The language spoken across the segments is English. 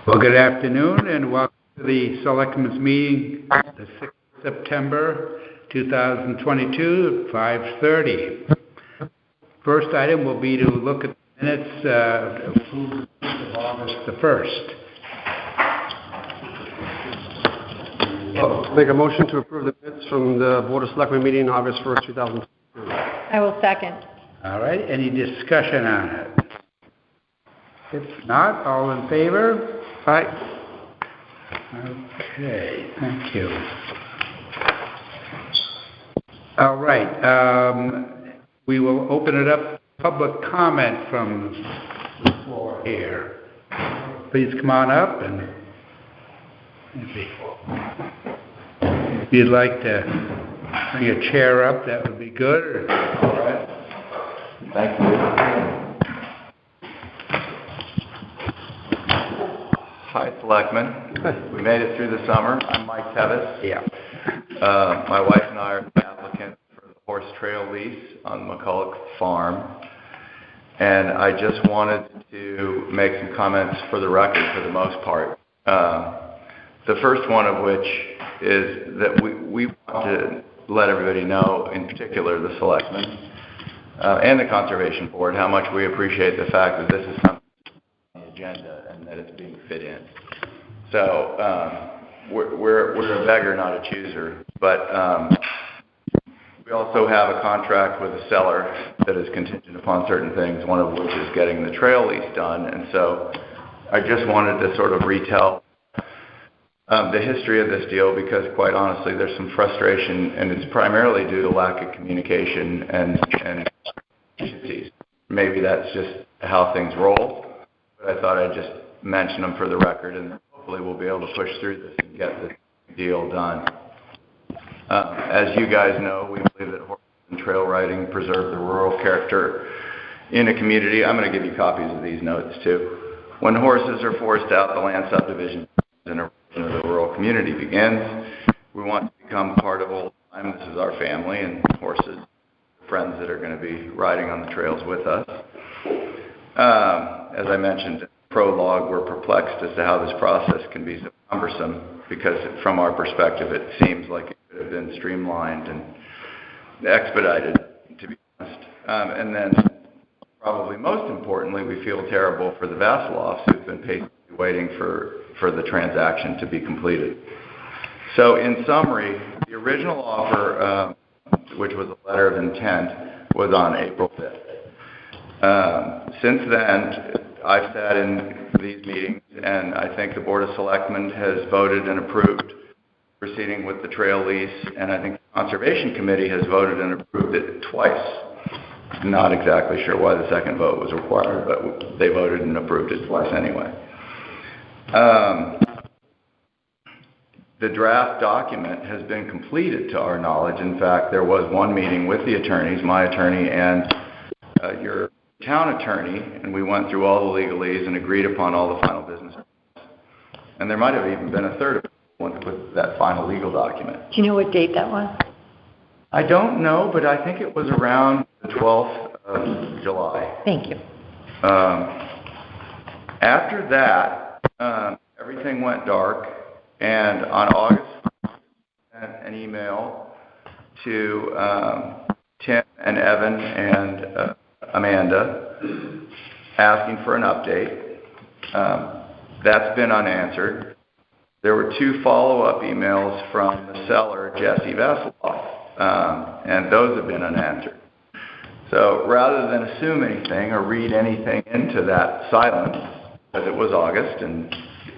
Well, good afternoon and welcome to the Selectmen's meeting, the 6th of September 2022 at 5:30. First item will be to look at the minutes of August the 1st. I'll make a motion to approve the minutes from the Board of Selectmen meeting August 1st, 2022. I will second. All right, any discussion on it? If not, all in favor? Aye. Okay, thank you. All right, we will open it up to public comment from the floor here. Please come on up, and if you'd like to bring a chair up, that would be good. All right. Thank you. Hi, Selectmen. We made it through the summer. I'm Mike Tevis. Yeah. My wife and I are the applicants for the horse trail lease on McCulloch Farm. And I just wanted to make some comments for the record for the most part. The first one of which is that we want to let everybody know, in particular the Selectmen and the Conservation Board, how much we appreciate the fact that this is something on the agenda and that it's being fit in. So we're a beggar, not a chooser, but we also have a contract with a seller that is contingent upon certain things, one of which is getting the trail lease done. And so I just wanted to sort of retell the history of this deal because, quite honestly, there's some frustration, and it's primarily due to lack of communication and efficiencies. Maybe that's just how things roll, but I thought I'd just mention them for the record, and hopefully we'll be able to push through this and get the deal done. As you guys know, we believe that horse and trail riding preserve the rural character in a community. I'm going to give you copies of these notes, too. When horses are forced out, the land subdivision and erosion of the rural community begins. We want to become part of old time. This is our family and horses, friends that are going to be riding on the trails with us. As I mentioned in the prologue, we're perplexed as to how this process can be so cumbersome because from our perspective it seems like it could have been streamlined and expedited, to be honest. And then probably most importantly, we feel terrible for the Vassilofs who've been patiently waiting for the transaction to be completed. So in summary, the original offer, which was a letter of intent, was on April 5th. Since then, I've sat in these meetings, and I think the Board of Selectmen has voted and approved proceeding with the trail lease, and I think the Conservation Committee has voted and approved it twice. Not exactly sure why the second vote was required, but they voted and approved it twice anyway. The draft document has been completed to our knowledge. In fact, there was one meeting with the attorneys, my attorney and your town attorney, and we went through all the legalese and agreed upon all the final business. And there might have even been a third one with that final legal document. Do you know what date that was? I don't know, but I think it was around the 12th of July. Thank you. After that, everything went dark, and on August, I sent an email to Tim and Evan and Amanda asking for an update. That's been unanswered. There were 2 follow-up emails from the seller, Jesse Vassiloff, and those have been unanswered. So rather than assume anything or read anything into that silence, because it was August, and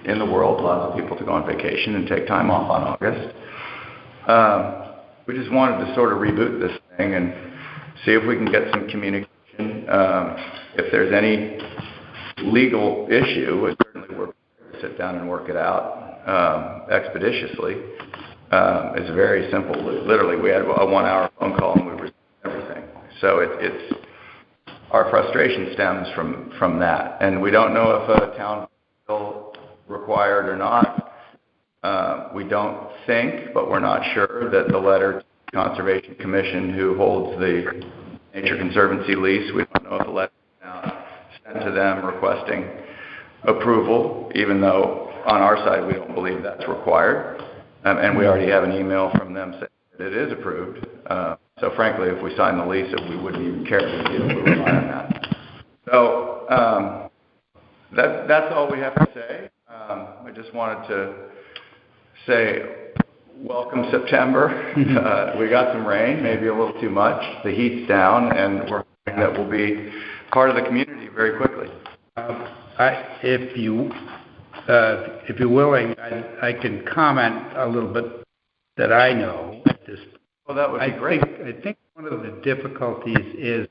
in the world, lots of people to go on vacation and take time off on August, we just wanted to sort of reboot this thing and see if we can get some communication. If there's any legal issue, certainly we're prepared to sit down and work it out expeditiously. It's very simple. Literally, we had a 1-hour phone call and we resolved everything. So it's our frustration stems from that, and we don't know if a town bill required or not. We don't think, but we're not sure, that the letter to the Conservation Commission, who holds the Nature Conservancy lease, we don't know if the letter is now sent to them requesting approval, even though on our side we don't believe that's required. And we already have an email from them saying that it is approved. So frankly, if we sign the lease, we wouldn't even care if we rely on that. So that's all we have to say. I just wanted to say welcome September. We got some rain, maybe a little too much. The heat's down, and we're hoping that we'll be part of the community very quickly. If you're willing, I can comment a little bit that I know. Well, that would be great. I think one of the difficulties is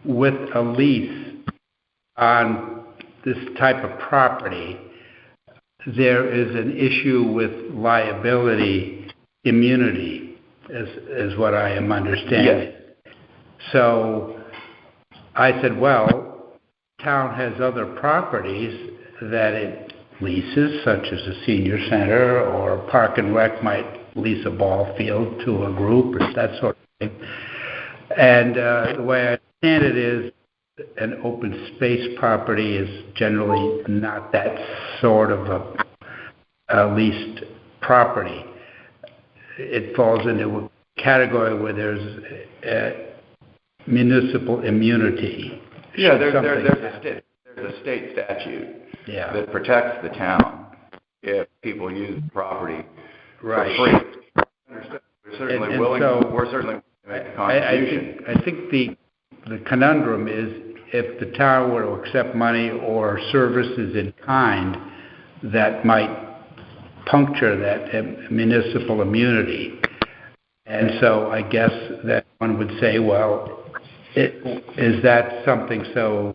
with a lease on this type of property, there is an issue with liability immunity, is what I am understanding. Yes. So I said, well, town has other properties that it leases, such as a senior center, or Park and Rec might lease a ball field to a group, or that sort of thing. And the way I understand it is, an open space property is generally not that sort of a leased property. It falls into a category where there's municipal immunity. Yeah, there's a state statute that protects the town if people use the property for free. We're certainly willing to make a contribution. I think the conundrum is if the town were to accept money or services in kind, that might puncture that municipal immunity. And so I guess that one would say, well, is that something so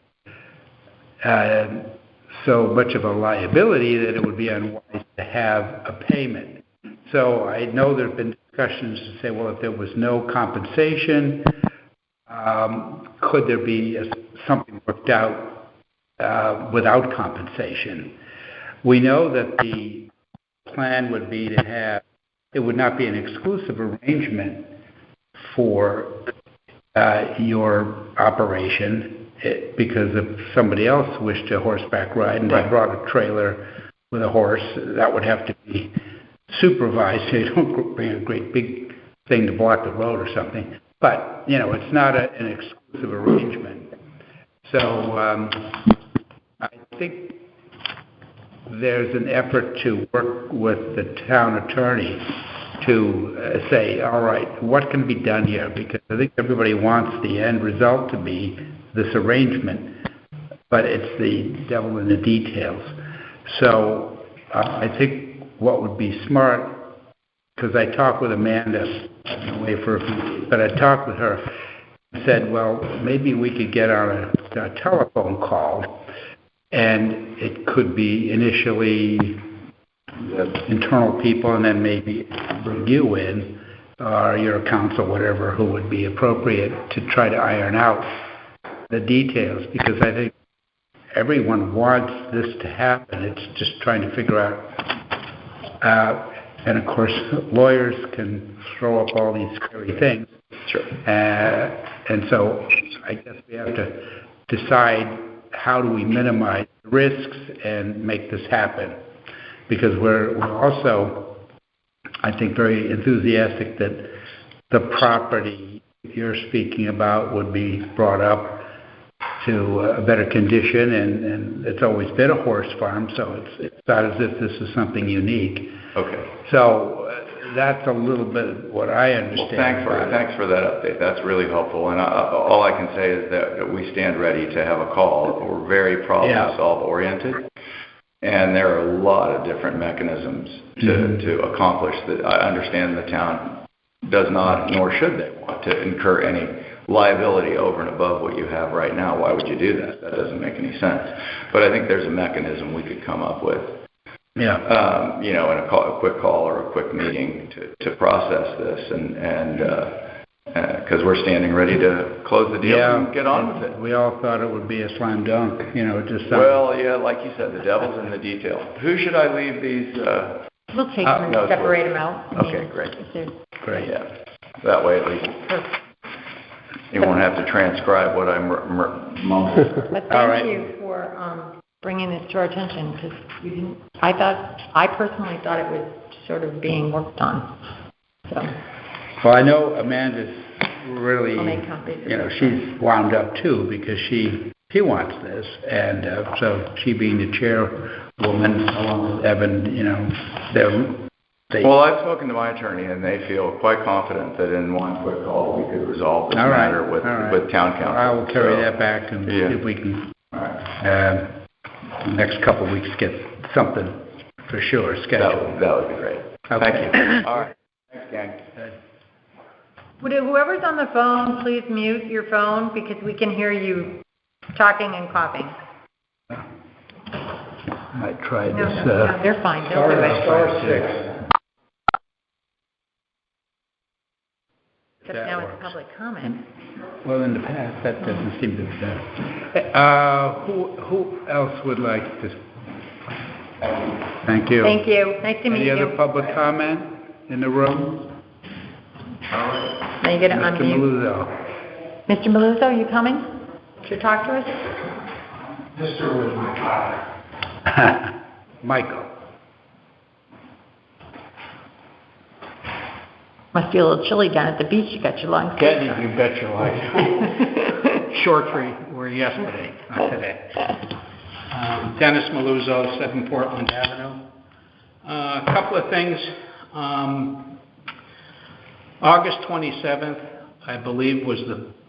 much of a liability that it would be unwise to have a payment? So I know there have been discussions to say, well, if there was no compensation, could there be something worked out without compensation? We know that the plan would be to have, it would not be an exclusive arrangement for your operation, because if somebody else wished to horseback ride and they brought a trailer with a horse, that would have to be supervised. So you don't bring a great big thing to block the road or something. But, it's not an exclusive arrangement. So I think there's an effort to work with the town attorney to say, all right, what can be done here? Because I think everybody wants the end result to be this arrangement, but it's the devil in the details. So I think what would be smart, because I talked with Amanda, I've been away for a few days, but I talked with her and said, well, maybe we could get on a telephone call, and it could be initially internal people, and then maybe bring you in, or your counsel, whatever, who would be appropriate to try to iron out the details, because I think everyone wants this to happen. It's just trying to figure out, and of course, lawyers can throw up all these scary things. Sure. And so I guess we have to decide how do we minimize risks and make this happen. Because we're also, I think, very enthusiastic that the property you're speaking about would be brought up to a better condition, and it's always been a horse farm, so it's not as if this is something unique. Okay. So that's a little bit what I understand. Well, thanks for that update. That's really helpful. And all I can say is that we stand ready to have a call. We're very problem-solve oriented. And there are a lot of different mechanisms to accomplish that. I understand the town does not, nor should they want to incur any liability over and above what you have right now. Why would you do that? That doesn't make any sense. But I think there's a mechanism we could come up with. Yeah. In a quick call or a quick meeting to process this, and because we're standing ready to close the deal and get on with it. We all thought it would be a slam dunk, Well, yeah, like you said, the devil's in the detail. Who should I leave these? We'll take them and separate them out. Okay, great. Great. Yeah. That way, at least you won't have to transcribe what I'm mumbling. But thank you for bringing this to our attention, because we didn't, I personally thought it was sort of being worked on, so. Well, I know Amanda's really, I'll make copies. she's wound up too, because she wants this, and so she being the chairwoman, along with Evan, they... Well, I've spoken to my attorney, and they feel quite confident that in one quick call, we could resolve this matter with town council. I will carry that back and see if we can, next couple of weeks, get something for sure scheduled. That would be great. Okay. Thank you. All right. Thanks, gang. Would whoever's on the phone, please mute your phone, because we can hear you talking and coughing. I tried No, this. no, they're fine. They'll do it. Star 6. Except now it's public comment. Well, in the past, that doesn't seem to be that. Who else would like to? Thank you. Thank you. Nice to meet you. Any other public comment in the room? Now you get to Mr. unmute. Maluzzo. Mr. Maluzzo, you coming to talk to us? Mr. was my father. Michael. Must be a little chilly down at the beach. You got your long sleeves on. You bet your life. Short tree were yesterday, not today. Dennis Maluzzo, 7 Portland Avenue. A couple of things. August 27th, I believe, was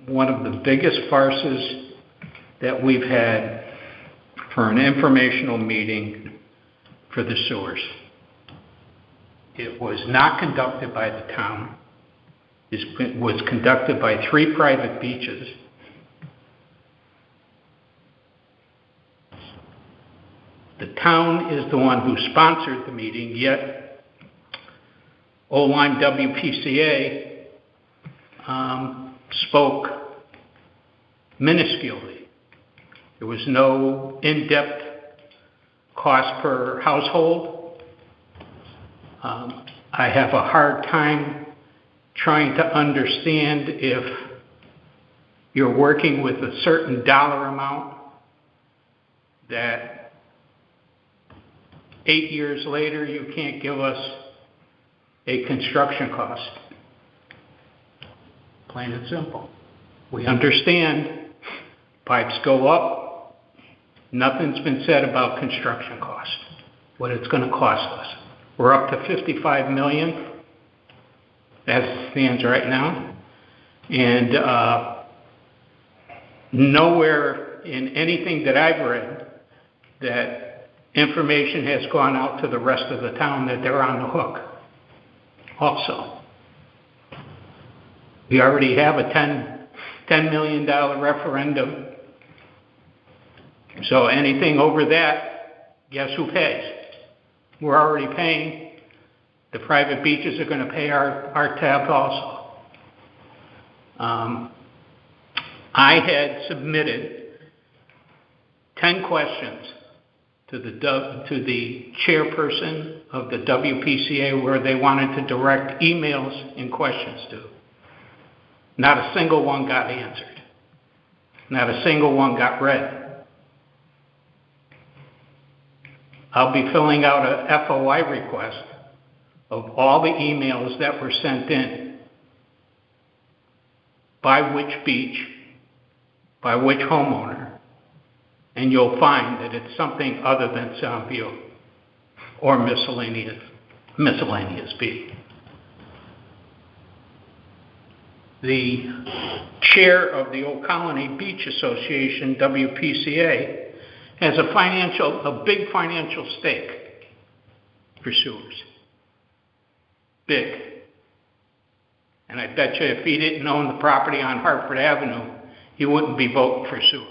one of the biggest farces that we've had for an informational meeting for the sewers. It was not conducted by the town. It was conducted by 3 private beaches. The town is the one who sponsored the meeting, yet Old-Lyme WPCA spoke minusculely. There was no in-depth cost per household. I have a hard time trying to understand if you're working with a certain dollar amount that 8 years later you can't give us a construction cost. Plain and simple. We understand pipes go up. Nothing's been said about construction cost, what it's going to cost us. We're up to $55 million as it stands right now. And nowhere in anything that I've read that information has gone out to the rest of the town that they're on the hook also. We already have a $10 million referendum. So anything over that, guess who pays? We're already paying. The private beaches are going to pay our tab also. I had submitted 10 questions to the chairperson of the WPCA where they wanted to direct emails and questions to. Not a single one got answered. Not a single one got read. I'll be filling out a FOI request of all the emails that were sent in, by which beach, by which homeowner, and you'll find that it's something other than Soundview or miscellaneous B. The chair of the Old Colony Beach Association, WPCA, has a big financial stake for sewers. Big. And I bet you if he didn't own the property on Hartford Avenue, he wouldn't be voting for sewers.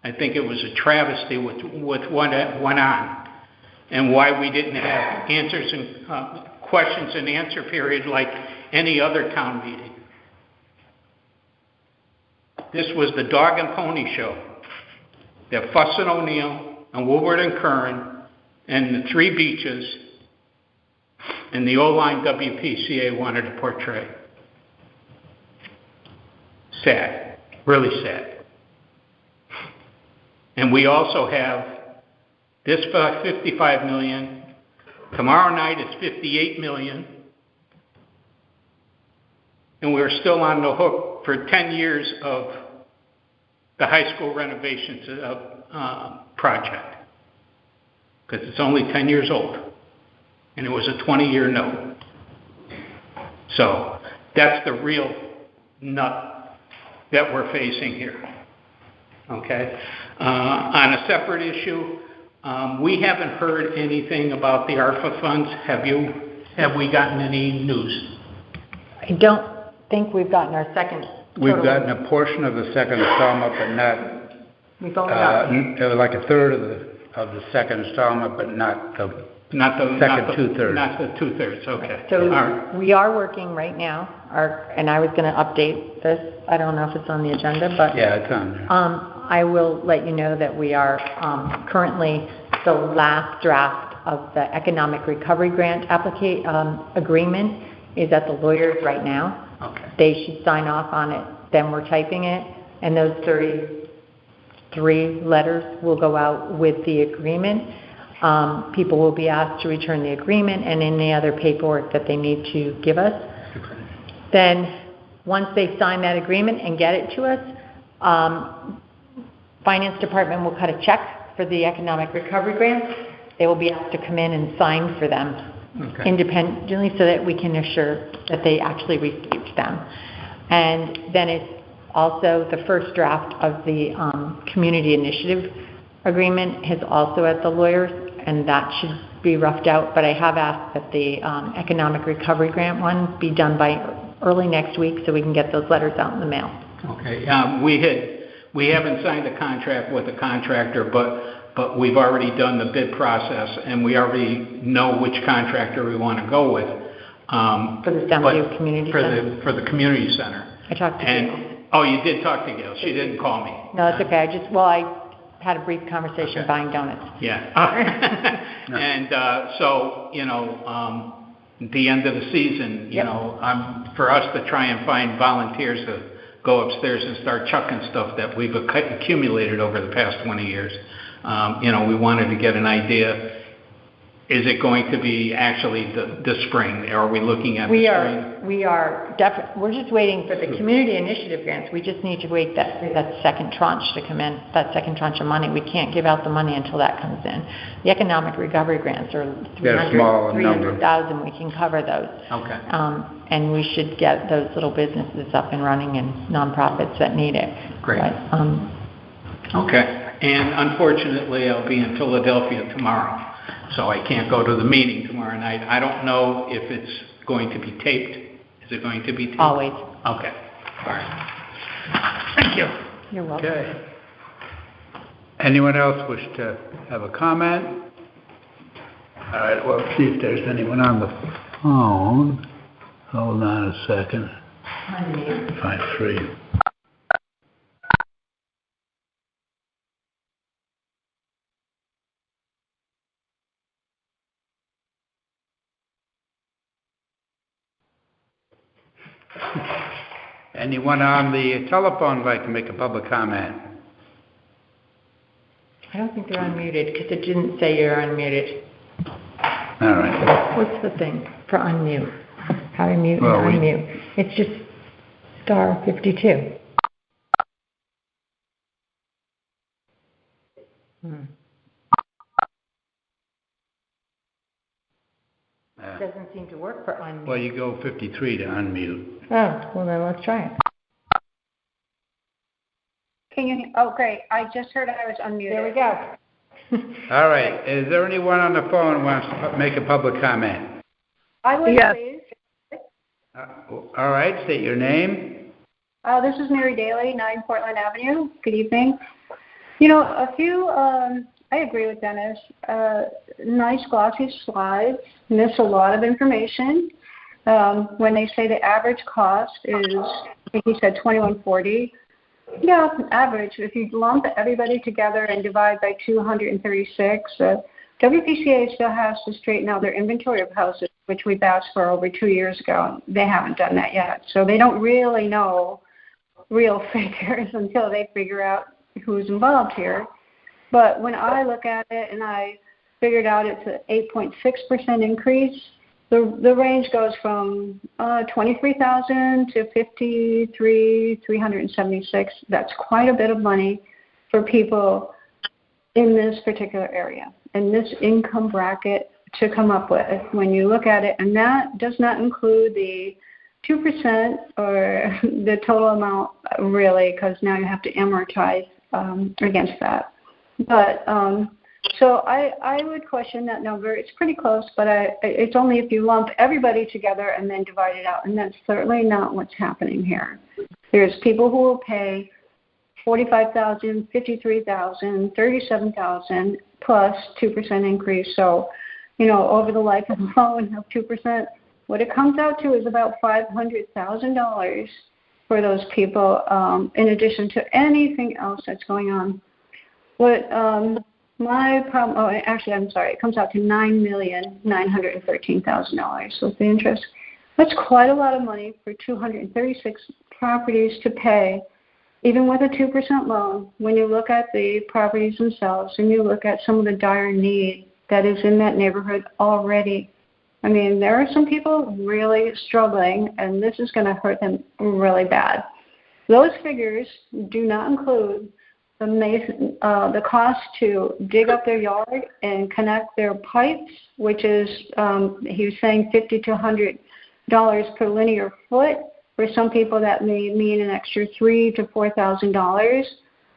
I think it was a travesty with what went on and why we didn't have answers and questions and answer period like any other town meeting. This was the dog and pony show that Fuss and O'Neill and Woodward and Curran and the 3 beaches and the Old-Lyme WPCA wanted to portray. Sad. Really sad. And we also have this $55 million. Tomorrow night it's $58 million. And we're still on the hook for 10 years of the high school renovations project. Because it's only 10 years old. And it was a 20-year note. So that's the real nut that we're facing here. Okay? On a separate issue, we haven't heard anything about the ARPA funds. Have we gotten any news? I don't think we've gotten our second. We've gotten a portion of the second installment, but not, We've only gotten, like a third of the second installment, but not the second two-thirds. Not the two-thirds, okay. so All right. we are working right now, and I was going to update this. I don't know if it's on the agenda, but Yeah, it's on there. I will let you know that we are currently the last draft of the Economic Recovery Grant agreement is at the lawyers right now. Okay. They should sign off on it, then we're typing it, and those 33 letters will go out with the agreement. People will be asked to return the agreement and any other paperwork that they need to give us. Okay. Then, once they sign that agreement and get it to us, Finance Department will cut a check for the Economic Recovery Grants. They will be asked to come in and sign for them independently so that we can assure that they actually received them. And then it's also the first draft of the Community Initiative Agreement is also at the lawyers, and that should be roughed out. But I have asked that the Economic Recovery Grant one be done by early next week so we can get those letters out in the mail. Okay. We haven't signed a contract with the contractor, but we've already done the bid process, and we already know which contractor we want to go with. For the Soundview Community Center? For the community center. I talked to Gail. Oh, you did talk to Gail. She didn't call me. No, it's okay. I had a brief conversation buying donuts. Yeah. And so, the end of the season, for us to try and find volunteers to go upstairs and start chucking stuff that we've accumulated over the past 20 years. We wanted to get an idea. Is it going to be actually the spring? Are we looking at the spring? We're just waiting for the community initiative grants. We just need to wait for that second tranche to come in, that second tranche of money. We can't give out the money until that comes in. The economic recovery grants are 300,000. We can cover those. Okay. And we should get those little businesses up and running and nonprofits that need it. Great. But, okay. And unfortunately, I'll be in Philadelphia tomorrow, so I can't go to the meeting tomorrow night. I don't know if it's going to be taped. Is it going to be taped? Always. Okay. All right. Thank you. You're welcome. Okay. Anyone else wish to have a comment? All right, well, see if there's anyone on the phone. Hold on a second. 53. Anyone on the telephone like to make a public comment? I don't think they're unmuted because it didn't say you're unmuted. All right. What's the thing for unmute? How to mute Well, and unmute? It's just star 52. Doesn't seem to work for unmute. Well, you go 53 to unmute. Oh, well then let's try it. Can you? Oh, great. I just heard I was unmuted. There we go. All right. Is there anyone on the phone who wants to make a public comment? I would, Yes. please. All right. State your name. This is Mary Daly, 9 Portland Avenue. Good evening. I agree with Dennis. Nice glossy slides miss a lot of information. When they say the average cost is, I think he said $21.40. Yeah, average. If you lump everybody together and divide by 236, WPCA still has to straighten out their inventory of houses, which we've asked for over 2 years ago. They haven't done that yet. So they don't really know real figures until they figure out who's involved here. But when I look at it and I figured out it's an 8.6% increase, the range goes from 23,000 to 53,376. That's quite a bit of money for people in this particular area, in this income bracket to come up with when you look at it. And that does not include the 2% or the total amount, really, because now you have to amortize against that. But so I would question that number. It's pretty close, but it's only if you lump everybody together and then divide it out, and that's certainly not what's happening here. There's people who will pay $45,000, $53,000, $37,000 plus 2% increase. So, over the life of the loan of 2%, what it comes out to is about $500,000 for those people, in addition to anything else that's going on. What my problem? Oh, actually, I'm sorry. It comes out to $9,913,000 with the interest. That's quite a lot of money for 236 properties to pay, even with a 2% loan. When you look at the properties themselves and you look at some of the dire need that is in that neighborhood already, I mean, there are some people really struggling, and this is going to hurt them really bad. Those figures do not include the cost to dig up their yard and connect their pipes, which is, he was saying $50 to $100 per linear foot. For some people, that may mean an extra $3,000 to $4,000.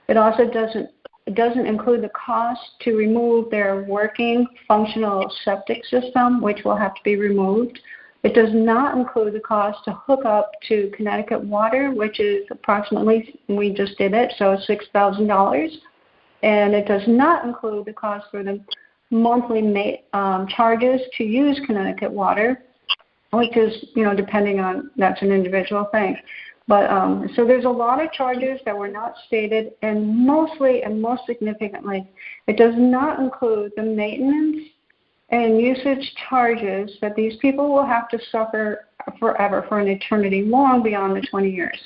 It also doesn't include the cost to remove their working functional septic system, which will have to be removed. It does not include the cost to hook up to Connecticut water, which is approximately, we just did it, so $6,000. And it does not include the cost for the monthly charges to use Connecticut water, which is, depending on, that's an individual thing. But so there's a lot of charges that were not stated, and mostly and most significantly, it does not include the maintenance and usage charges that these people will have to suffer forever, for an eternity long beyond the 20 years.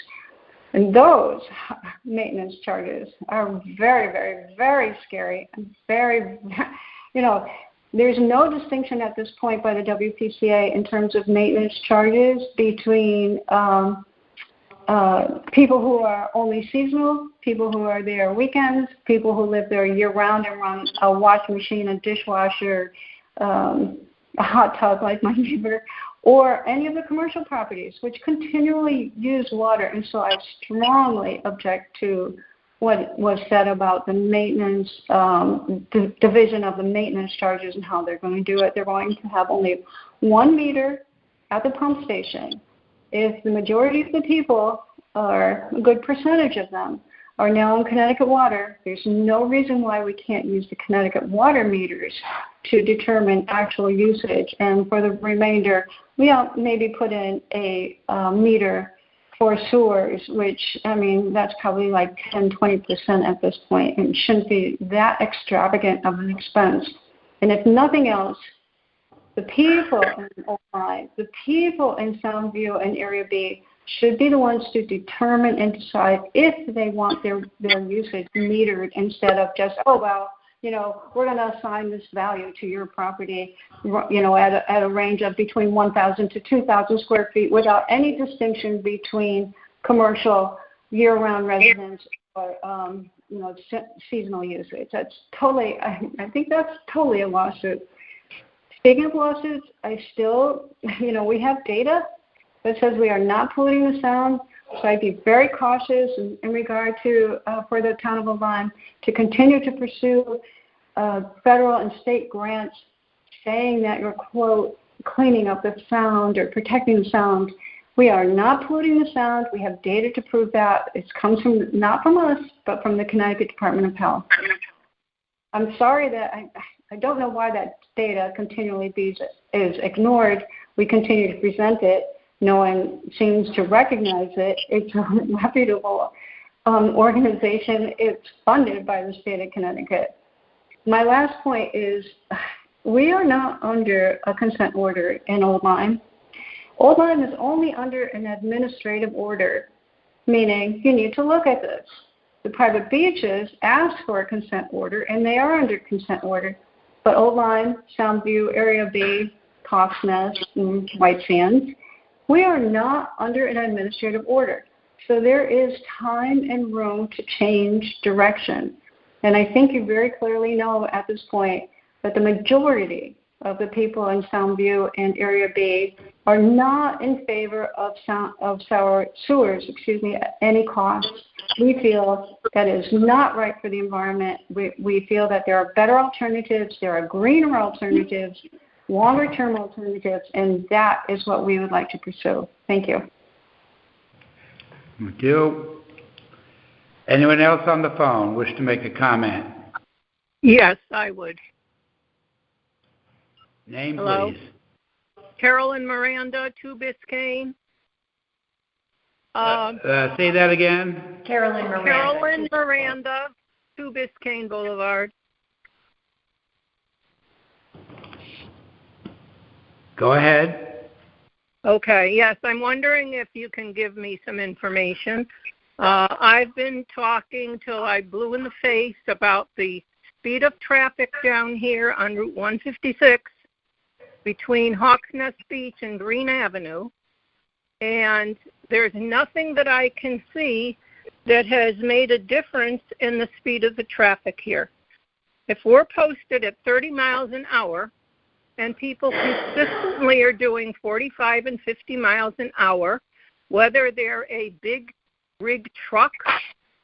And those maintenance charges are very, very, very scary and very, there's no distinction at this point by the WPCA in terms of maintenance charges between people who are only seasonal, people who are there weekends, people who live there year-round and run a washing machine, a dishwasher, a hot tub like my neighbor, or any of the commercial properties which continually use water. And so I strongly object to what was said about the maintenance, the division of the maintenance charges and how they're going to do it. They're going to have only one meter at the pump station. If the majority of the people, or a good percentage of them, are now on Connecticut water, there's no reason why we can't use the Connecticut water meters to determine actual usage. And for the remainder, we maybe put in a meter for sewers, which, that's probably like 10-20% at this point, and shouldn't be that extravagant of an expense. And if nothing else, the people in Ojai, the people in Soundview and Area B should be the ones to determine and decide if they want their usage metered, instead of just, we're going to assign this value to your property, at a range of between 1,000 to 2,000 square feet without any distinction between commercial year-round residents or, seasonal usage. That's totally, I think that's totally a lawsuit. Speaking of lawsuits, I still, we have data that says we are not polluting the sound, so I'd be very cautious in regard to, for the town of Ojai, to continue to pursue federal and state grants saying that you're, quote, cleaning up the sound or protecting the sound. We are not polluting the sound. We have data to prove that. It comes from, not from us, but from the Connecticut Department of Health. I'm sorry that I don't know why that data continually is ignored. We continue to present it. No one seems to recognize it. It's a reputable organization. It's funded by the state of Connecticut. My last point is we are not under a consent order in Old Lyme. Old Lyme is only under an administrative order, meaning you need to look at this. The private beaches asked for a consent order, and they are under consent order. But Old Lyme, Soundview, Area B, Cox Nest, and White Sands, we are not under an administrative order. So there is time and room to change direction. And I think you very clearly know at this point that the majority of the people in Soundview and Area B are not in favor of sewers, at any cost. We feel that is not right for the environment. We feel that there are better alternatives, there are greener alternatives, longer-term alternatives, and that is what we would like to pursue. Thank you. Thank you. Anyone else on the phone wish to make a comment? Yes, I would. Name, Hello? please. Carolyn Miranda, 2 Biscayne. Say that again. Carolyn Miranda. Carolyn Miranda, 2 Biscayne Boulevard. Go ahead. Okay, yes, I'm wondering if you can give me some information. I've been talking till I blew in the face about the speed of traffic down here on Route 156 between Hawks Nest Beach and Green Avenue, and there's nothing that I can see that has made a difference in the speed of the traffic here. If we're posted at 30 miles an hour and people consistently are doing 45 and 50 miles an hour, whether they're a big rig truck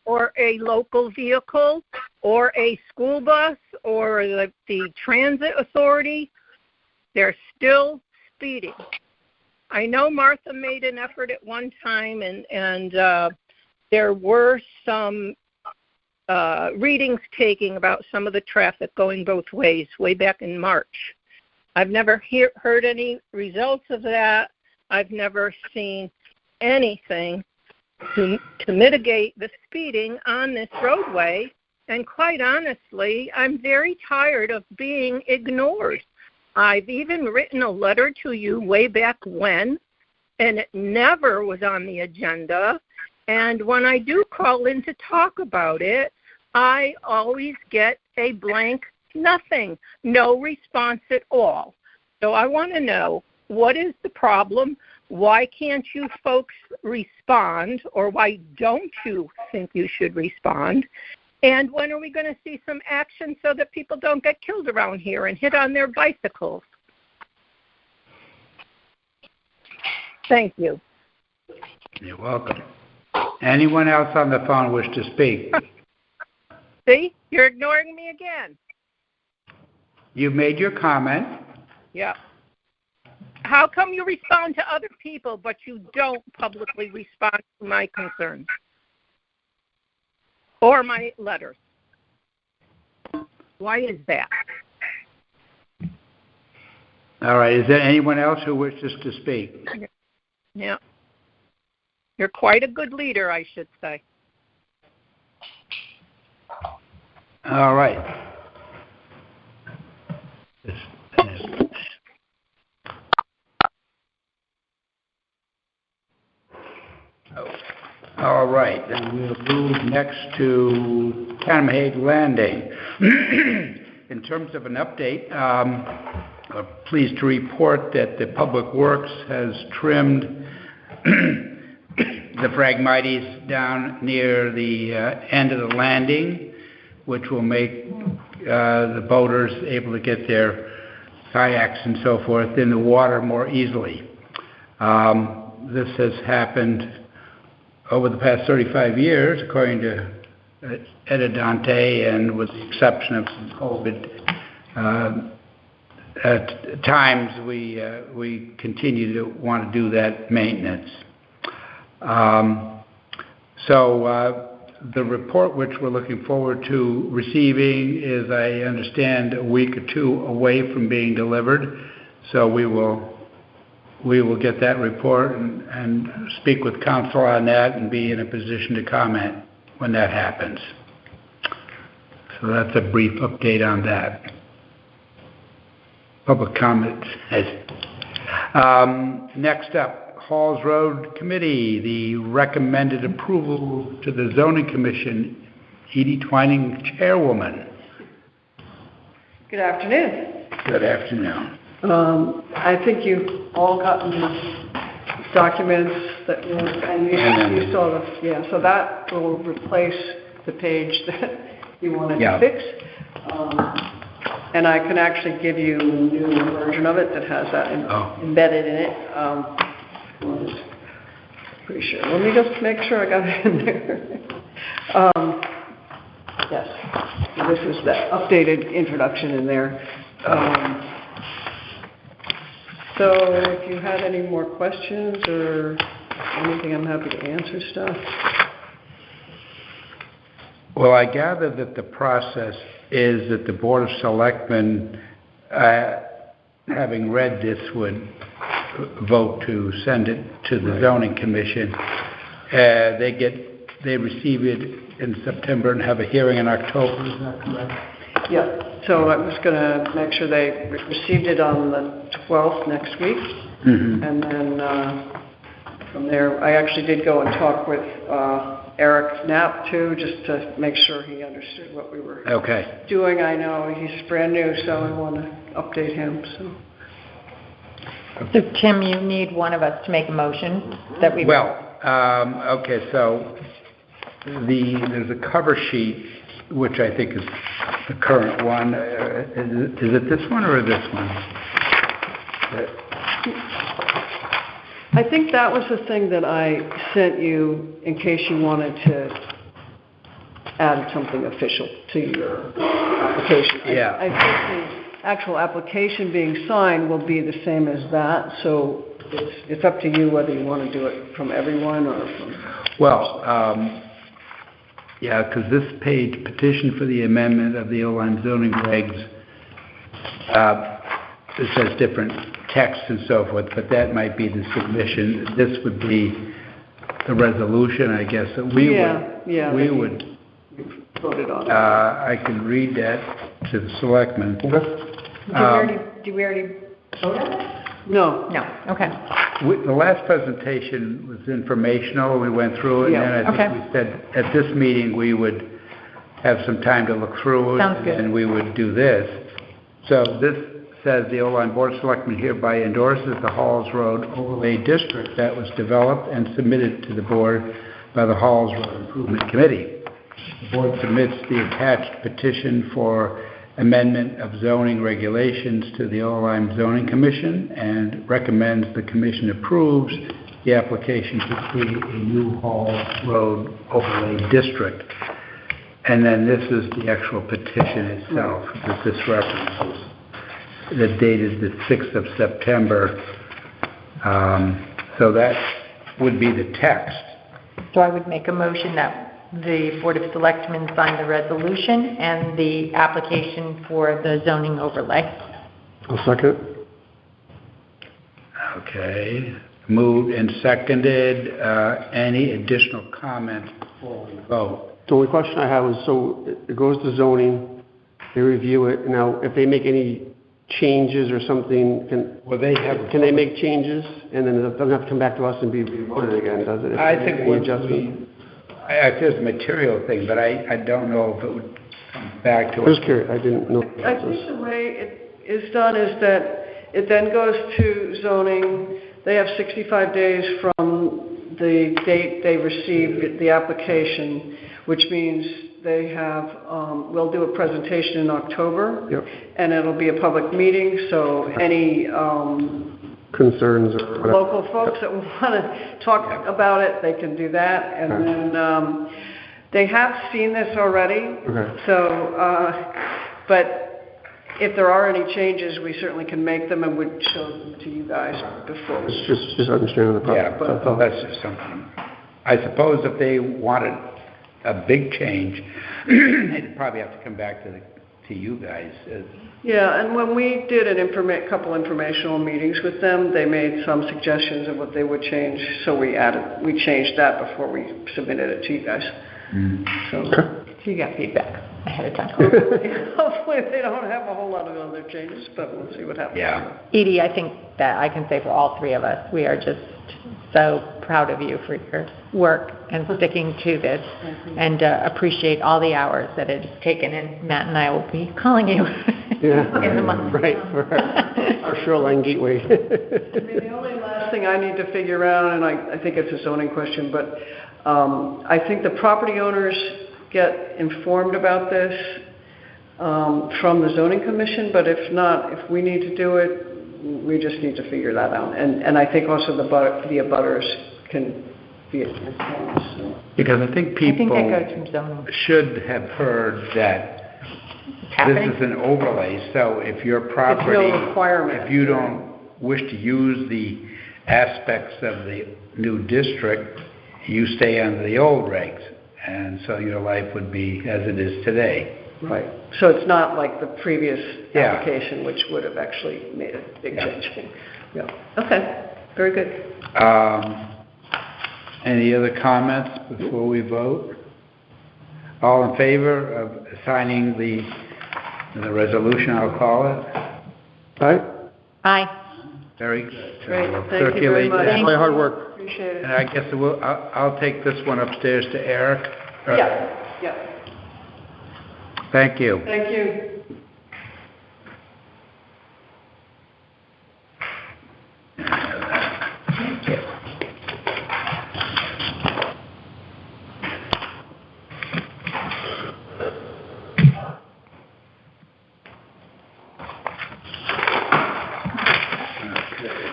or a local vehicle or a school bus or the transit authority, they're still speeding. I know Martha made an effort at one time, and there were some readings taking about some of the traffic going both ways way back in March. I've never heard any results of that. I've never seen anything to mitigate the speeding on this roadway. And quite honestly, I'm very tired of being ignored. I've even written a letter to you way back when, and it never was on the agenda. And when I do call in to talk about it, I always get a blank nothing, no response at all. So I want to know, what is the problem? Why can't you folks respond, or why don't you think you should respond? And when are we going to see some action so that people don't get killed around here and hit on their bicycles? Thank you. You're welcome. Anyone else on the phone wish to speak? See? You're ignoring me again. You've made your comment. Yeah. How come you respond to other people, but you don't publicly respond to my concerns or my letters? Why is that? All right. Is there anyone else who wishes to speak? Yeah. You're quite a good leader, I should say. All right. All right, then we'll move next to Canamhaig Landing. In terms of an update, I'm pleased to report that the Public Works has trimmed the Phragmites down near the end of the landing, which will make the boaters able to get their kayaks and so forth in the water more easily. This has happened over the past 35 years, according to Etta Dante, and with the exception of some COVID, at times we continue to want to do that maintenance. The report which we're looking forward to receiving is, I understand, a week or two away from being delivered. So we will get that report and speak with council on that and be in a position to comment when that happens. So that's a brief update on that. Public comments. Next up, Halls Road Committee, the recommended approval to the Zoning Commission Edie Twining, Chairwoman. Good afternoon. Good afternoon. I think you've all gotten the documents that, and you saw so that will replace the page that you wanted to fix. And I can actually give you a new version of it that has that embedded in it. Pretty sure. Let me just make sure I got it in there. Yes, this is the updated introduction in there. So if you had any more questions or anything, I'm happy to answer stuff. Well, I gather that the process is that the Board of Selectmen, having read this, would vote to send it to the Zoning Commission. They receive it in September and have a hearing in October, is that correct? Yeah, so I was going to make sure they received it on the 12th next week. Mm-hmm. And then from there, I actually did go and talk with Eric Knapp too, just to make sure he understood what we were doing. I know he's brand new, so I want to update him. So Tim, you need one of us to make a motion that we... so there's a cover sheet, which I think is the current one. Is it this one or this one? I think that was the thing that I sent you in case you wanted to add something official to your application. Yeah. I think the actual application being signed will be the same as that, so it's up to you whether you want to do it from everyone or from... because this page, petition for the amendment of the O-line zoning regs, it says different text and so forth, but that might be the submission. This would be the resolution, I guess, that we would voted on. I can read that to the selectmen. Did we already vote on it? No. No, okay. The last presentation was informational. We went through it, and I think we said at this meeting we would have some time to look through it, and we would do this. So this says the O-line Board of Selectmen hereby endorses the Halls Road Overlay District that was developed and submitted to the board by the Halls Road Improvement Committee. The board submits the attached petition for amendment of zoning regulations to the O-line Zoning Commission and recommends the Commission approves the application to create a new Halls Road Overlay District. And then this is the actual petition itself that this references. The date is the 6th of September. So that would be the text. So I would make a motion that the Board of Selectmen sign the resolution and the application for the zoning overlay. I'll second. Okay. Moved and seconded. Any additional comments before we vote? The only question I have is, so it goes to zoning, they review it. Now, if they make any changes or something, can they make changes and then it doesn't have to come back to us and be voted again, does it? I think There's a material thing, but I don't know if it would come back to us. I was curious. I didn't know. I think the way it is done is that it then goes to zoning. They have 65 days from the date they received the application, which means they have, we'll do a presentation in October, and it'll be a public meeting, so any concerns or whatever. Local folks that want to talk about it, they can do that, and then they have seen this already, so, but if there are any changes, we certainly can make them and would show them to you guys before. It's just understanding the process. Yeah, but that's just something. I suppose if they wanted a big change, they'd probably have to come back to you guys. Yeah, and when we did a couple informational meetings with them, they made some suggestions of what they would change, so we changed that before we submitted it to you guys. So you got feedback ahead of time. Hopefully they don't have a whole lot of other changes, but we'll see what happens. Yeah. Edie, I think that I can say for all three of us, we are just so proud of you for your work and sticking to this, and appreciate all the hours that it's taken, and Matt and I will be calling you in the month. Right, for our Shoreline Gateway. I mean, the only last thing I need to figure out, and I think it's a zoning question, but I think the property owners get informed about this from the zoning commission, but if not, if we need to do it, we just need to figure that out. And I think also the abutters can be informed. So. Because I think people that goes from zoning. should have heard that this is an overlay, so if your property, It's no requirement. if you don't wish to use the aspects of the new district, you stay under the old regs, and so your life would be as it is today. Right. So it's not like the previous application, which would have actually made a big change. Yeah. Okay. Very good. Any other comments before we vote? All in favor of signing the resolution, I'll call it? Right? Aye. Very good. Great. I'll Thank you very circulate much. that. That's my hard work. Appreciate it. And I guess I'll take this one upstairs to Eric. Yeah. Yeah. Thank you. Thank you.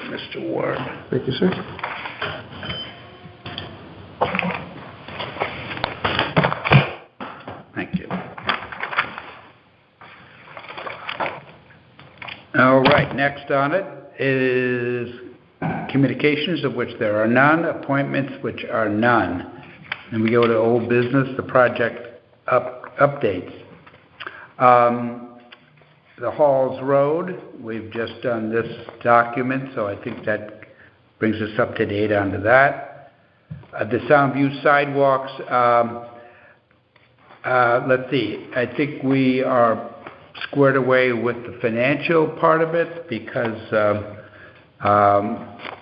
Mr. Ward. Thank you, sir. Thank you. All right, next on it is communications, of which there are none, appointments, which are none. And we go to old business, the project updates. The Halls Road, we've just done this document, so I think that brings us up to date onto that. The Soundview sidewalks, let's see, I think we are squared away with the financial part of it because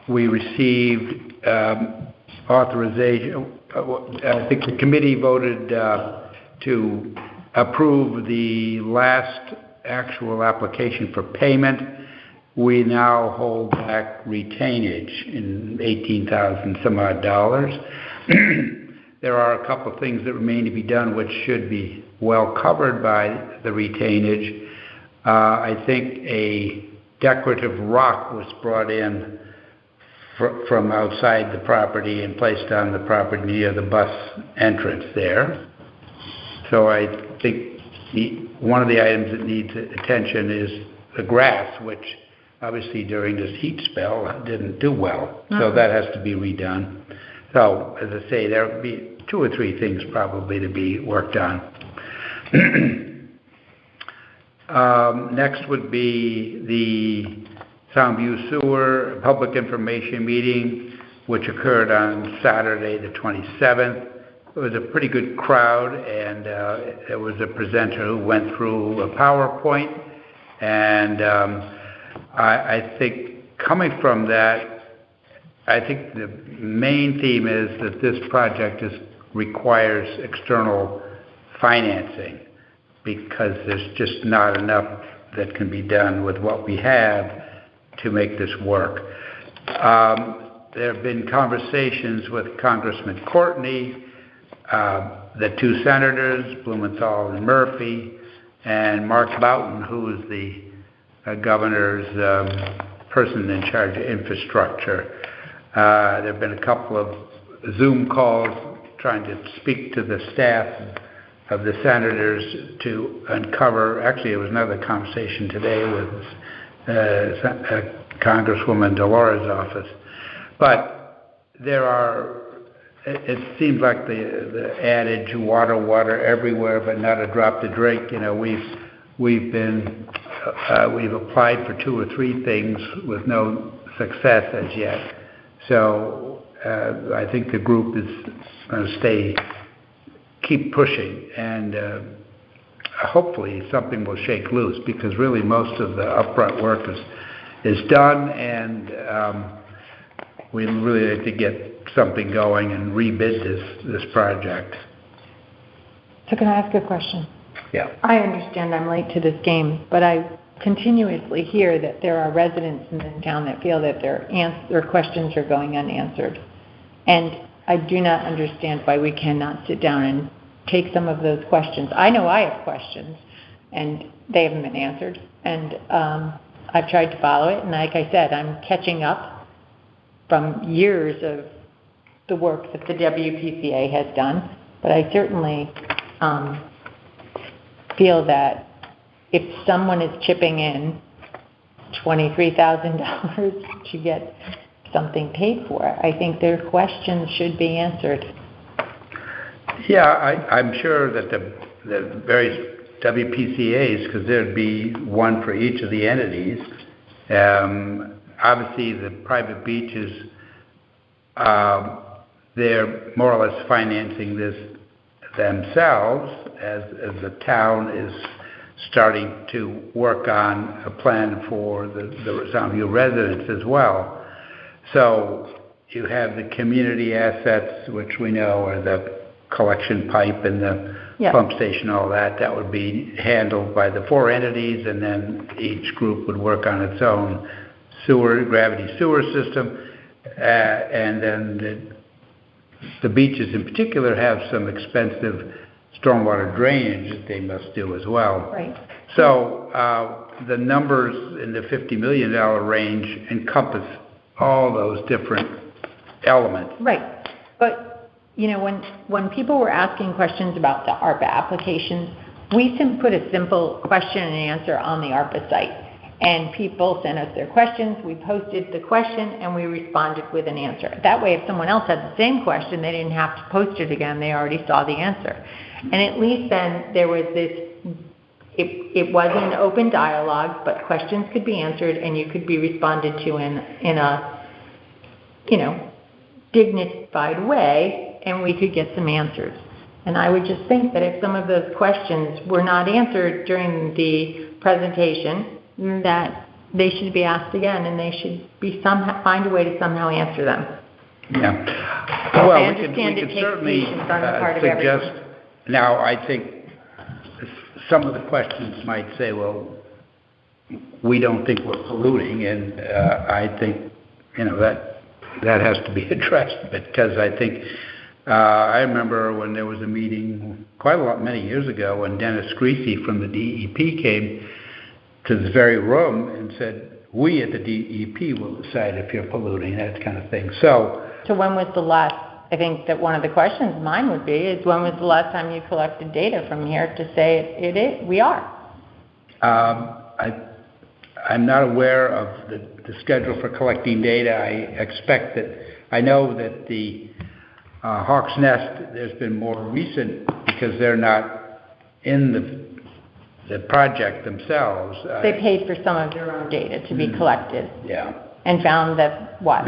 we received authorization. I think the committee voted to approve the last actual application for payment. We now hold back retainage in $18,000 some odd dollars. There are a couple of things that remain to be done which should be well covered by the retainage. I think a decorative rock was brought in from outside the property and placed on the property near the bus entrance there. So I think one of the items that needs attention is the grass, which obviously during this heat spell didn't do well. So that has to be redone. So, as I say, there will be 2 or 3 things probably to be worked on. Next would be the Soundview Sewer Public Information Meeting, which occurred on Saturday the 27th. It was a pretty good crowd, and there was a presenter who went through a PowerPoint, and I think coming from that, I think the main theme is that this project requires external financing because there's just not enough that can be done with what we have to make this work. There have been conversations with Congressman Courtney, the 2 senators, Blumenthal and Murphy, and Mark Boughton, who is the governor's person in charge of infrastructure. There have been a couple of Zoom calls trying to speak to the staff of the senators to uncover, actually it was another conversation today with Congresswoman Delores' office. But there are, it seems like the adage, water everywhere, but not a drop to drink. You know, we've applied for 2 or 3 things with no success as yet. So I think the group is going to keep pushing, and hopefully something will shake loose, because really most of the upfront work is done, and we really like to get something going and rebid this project. So can I ask a question? Yeah. I understand I'm late to this game, but I continuously hear that there are residents in this town that feel that their questions are going unanswered. And I do not understand why we cannot sit down and take some of those questions. I know I have questions, and they haven't been answered. And I've tried to follow it, and like I said, I'm catching up from years of the work that the WPCA has done. But I certainly feel that if someone is chipping in $23,000 to get something paid for, I think their questions should be answered. Yeah, I'm sure that the various WPCAs, because there'd be one for each of the entities. Obviously, the private beaches, they're more or less financing this themselves as the town is starting to work on a plan for the Soundview residents as well. So you have the community assets, which we know are the collection pipe and the pump station, all that. That would be handled by the four entities, and then each group would work on its own gravity sewer system. And then the beaches in particular have some expensive stormwater drainage that they must do as well. Right. So the numbers in the $50 million range encompass all those different elements. Right. But, you know, when people were asking questions about the ARPA applications, we put a simple question and answer on the ARPA site. And people sent us their questions, we posted the question, and we responded with an answer. That way, if someone else had the same question, they didn't have to post it again, they already saw the answer. And at least then there was this, it was an open dialogue, but questions could be answered and you could be responded to in a, you know, dignified way, and we could get some answers. And I would just think that if some of those questions were not answered during the presentation, that they should be asked again, and they should be find a way to somehow answer them. Yeah. Well, I we could understand certainly on the part of everyone. suggest. Now, I think some of the questions might say, "Well, we don't think we're polluting," and I think, you know, that has to be addressed, because I think I remember when there was a meeting many years ago when Dennis Greasy from the DEP came to this very room and said, "We at the DEP will decide if you're polluting," that kind of thing. So when was the last, I think that one of the questions mine would be, is when was the last time you collected data from here to say we are? I'm not aware of the schedule for collecting data. I know that the Hawk's Nest, there's been more recent, because they're not in the project themselves. They paid for some of their own data to be collected. Yeah. And found that what?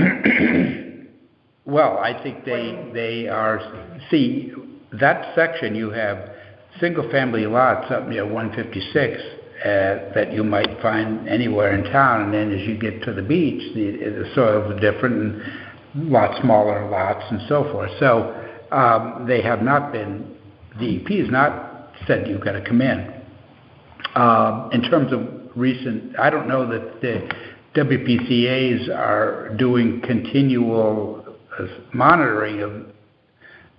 Well, I think they are, see, that section you have single-family lots up near 156 that you might find anywhere in town, and then as you get to the beach, the soils are different and a lot smaller lots and so forth. So they have not been, DEP has not said you've got to come in. In terms of recent, I don't know that the WPCAs are doing continual monitoring of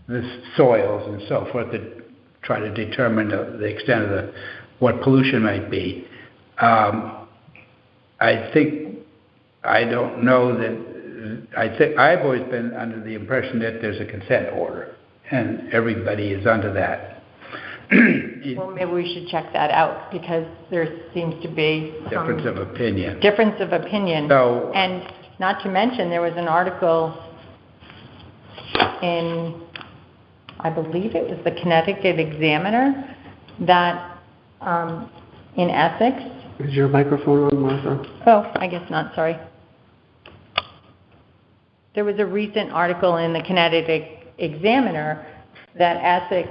the soils and so forth to try to determine the extent of what pollution might be. I don't know that, I've always been under the impression that there's a consent order and everybody is under that. Well, maybe we should check that out, because there seems to be some difference of opinion. Difference of opinion. So, and not to mention, there was an article in, I believe it was the Connecticut Examiner, that in Essex. Is your microphone on, Martha? Oh, I guess not, sorry. There was a recent article in the Connecticut Examiner that Essex,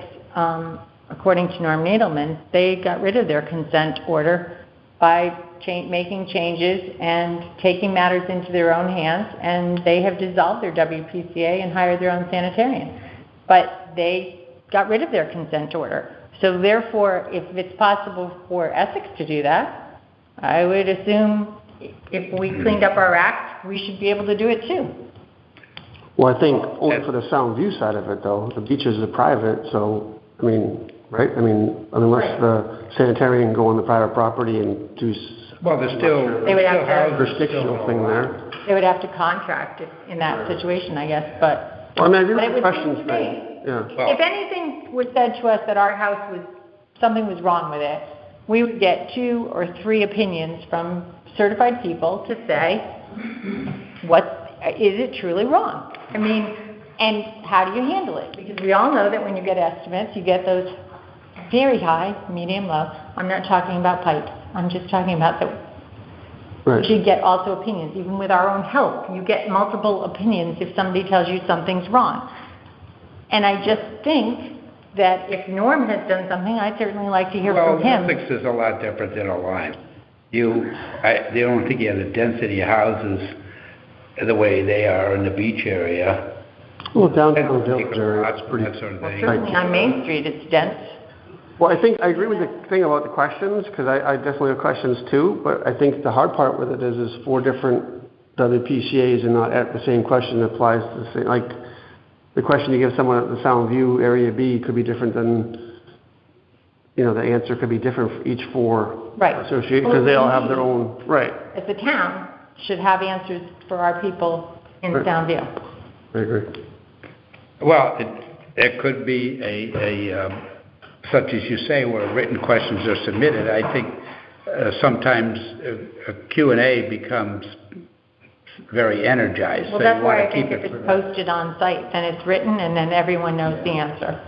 according to Norm Nadelman, they got rid of their consent order by making changes and taking matters into their own hands, and they have dissolved their WPCA and hired their own sanitarian. But they got rid of their consent order. So therefore, if it's possible for Essex to do that, I would assume if we cleaned up our act, we should be able to do it too. Well, I think only for the Soundview side of it, though. The beaches are private, so, I mean, right? I mean, unless the sanitarian can go on the private property and do... Well, there's still... They would have to have a jurisdictional thing there. They would have to contract it in that situation, I guess, but... Well, I mean, I agree But with it the would seem questions to me, thing. Yeah. if anything was said to us that our house something was wrong with it, we would get 2 or 3 opinions from certified people to say, is it truly wrong? I mean, and how do you handle it? Because we all know that when you get estimates, you get those very high, medium, low. I'm not talking about pipes. I'm just talking about Right. you get also opinions. Even with our own help, you get multiple opinions if somebody tells you something's wrong. And I just think that if Norm has done something, I'd certainly like to hear from him. Well, Essex is a lot different than a Lyme. They don't think you have the density of houses the way they are in the beach area. Well, downtown Village area, it's pretty... That sort of thing. Certainly on Main Street, it's dense. Well, I agree with the thing about the questions, because I definitely have questions too, but I think the hard part with it is 4 different WPCAs and not the same question applies to the same, like, the question you give someone at the Soundview Area B could be different than, the answer could be different for each 4 Right. associations, because they all have their own, right. As the town should have answers for our people in Soundview. I agree. Well, it could be such as you say, where written questions are submitted. I think sometimes a Q&A becomes very energized. Well, so that's you why want I to keep think if it it's posted on site, then it's written and then everyone knows the answer.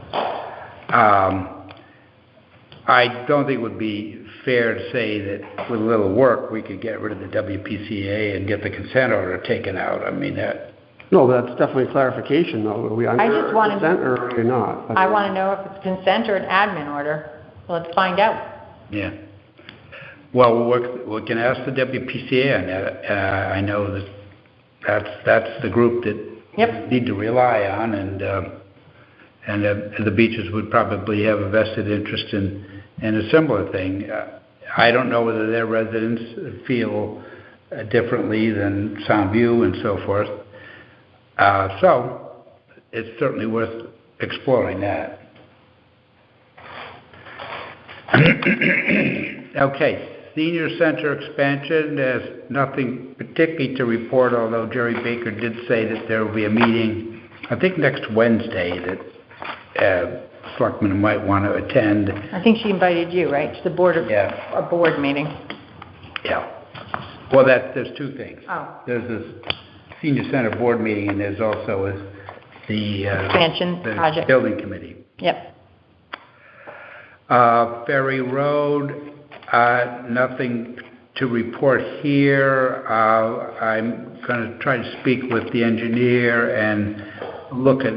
I don't think it would be fair to say that with a little work, we could get rid of the WPCA and get the consent order taken out. I mean, that... No, that's definitely clarification, though. Are we under consent or are we not? I want to know if it's consent or an admin order. Let's find out. Yeah. Well, we can ask the WPCA on that. I know that's the group that Yep. need to rely on, and the beaches would probably have a vested interest in a similar thing. I don't know whether their residents feel differently than Soundview and so forth. So it's certainly worth exploring that. Okay, senior center expansion. There's nothing particularly to report, although Jerry Baker did say that there will be a meeting, I think next Wednesday, that Selectmen might want to attend. I think she invited you, right, to the board a board meeting. Yeah. Well, there's 2 things. Oh. There's this senior center board meeting, and there's also the Expansion project. building committee. Yep. Ferry Road, nothing to report here. I'm going to try to speak with the engineer and look at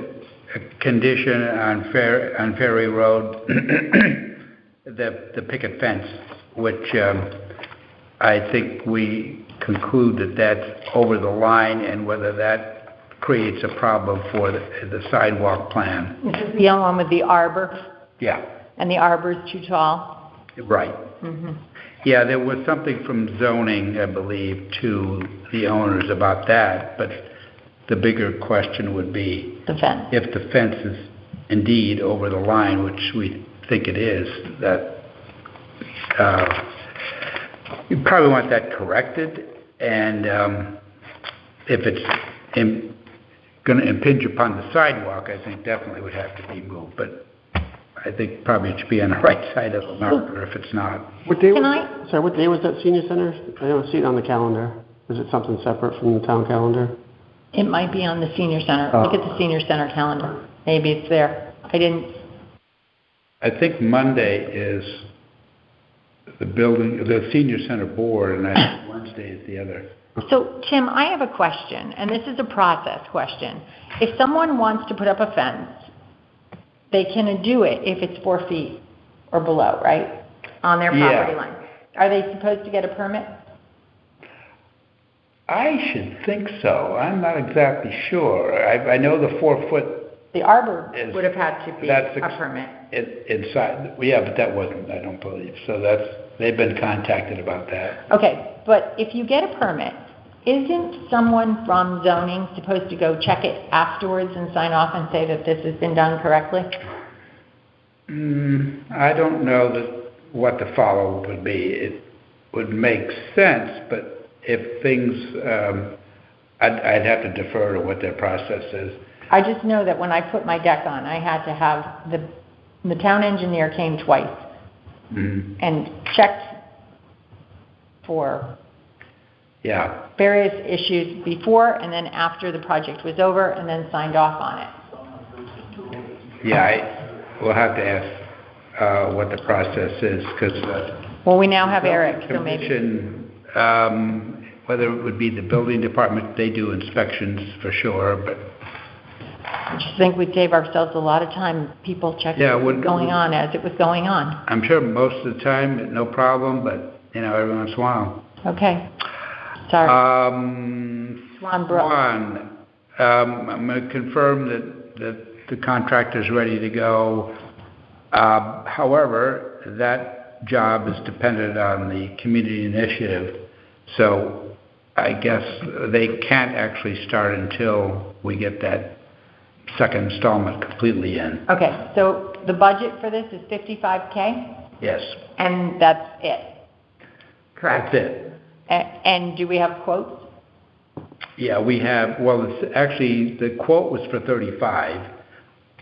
a condition on Ferry Road, the picket fence, which I think we conclude that that's over the line, and whether that creates a problem for the sidewalk plan. This is the one with the arbor, Yeah, and the arbor's too tall. right. Mm-hmm. Yeah, there was something from zoning, I believe, to the owners about that, but the bigger question would be The fence. if the fence is indeed over the line, which we think it is, that you probably want that corrected, and if it's going to impinge upon the sidewalk, I think definitely would have to be moved, but I think probably it should be on the right side of the marker if it's not. What day Can what day was that senior center? I don't see it on the calendar. Is it something separate from the town calendar? It might be on the senior center. Oh. Look at the senior center calendar. Maybe it's there. I think Monday is the senior center board, and I think Wednesday is the other. So, Tim, I have a question, and this is a process question. If someone wants to put up a fence, they can do it if it's 4 feet or below, right? On their property line. Are they supposed to get a permit? I should think so. I'm not exactly sure. I know the 4-foot The arbor Is- would have had to be that's a ex- permit. inside, yeah, but that wasn't, I don't believe. So they've been contacted about that. Okay, but if you get a permit, isn't someone from zoning supposed to go check it afterwards and sign off and say that this has been done correctly? I don't know what the follow-up would be. It would make sense, but if things, I'd have to defer to what their process is. I just know that when I put my deck on, I had to have the town engineer came twice and checked for Yeah, various issues before and then after the project was over, and then signed off on it. we'll have to ask what the process is, because Well, we now have Eric, so maybe. commission, whether it would be the building department, they do inspections for sure, but I just think we'd save ourselves a lot of time, people checking Yeah, what was going on as it was going on. I'm sure most of the time, no problem, but, every once in a while. Okay. Sorry. Swan Brook. One, I'm going to confirm that the contractor's ready to go. However, that job is dependent on the community initiative, so I guess they can't actually start until we get that second installment completely in. Okay, so the budget for this is $55K, Yes. and that's it? Correct? That's it. And do we have quotes? Yeah, we have, well, it's actually, the quote was for 35,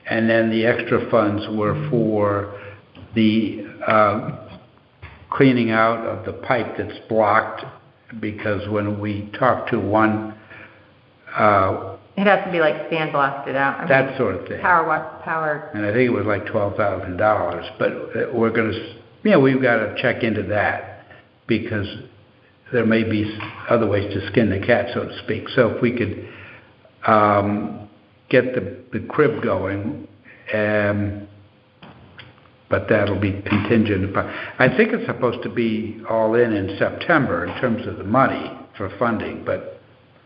and then the extra funds were for the cleaning out of the pipe that's blocked, because when we talked to one, It has to be like sandblasted out. I mean, that sort of thing. Power. And I think it was like $12,000, but we're going to, we've got to check into that, because there may be other ways to skin the cat, so to speak. So if we could get the crib going, but that'll be contingent upon, I think it's supposed to be all in September in terms of the money for funding, but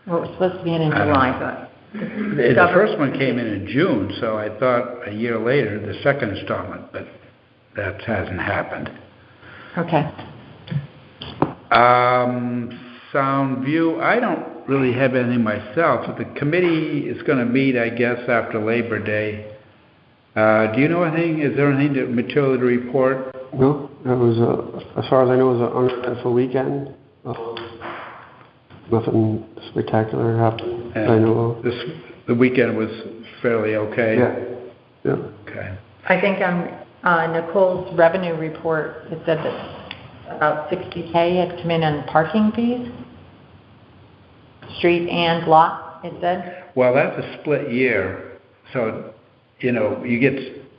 Well, it was supposed to be in July, but. the first one came in June, so I thought a year later, the second installment, but that hasn't happened. Okay. Soundview, I don't really have anything myself. The committee is going to meet, I guess, after Labor Day. Do you know anything? Is there anything material to report? No, that was, as far as I know, it was an uneventful weekend. Nothing spectacular happened, I know of. The weekend was fairly okay? Yeah. Okay. I think on Nicole's revenue report, it said that about $60K had come in on parking fees, street and lot, it said. Well, that's a split year. So, you get,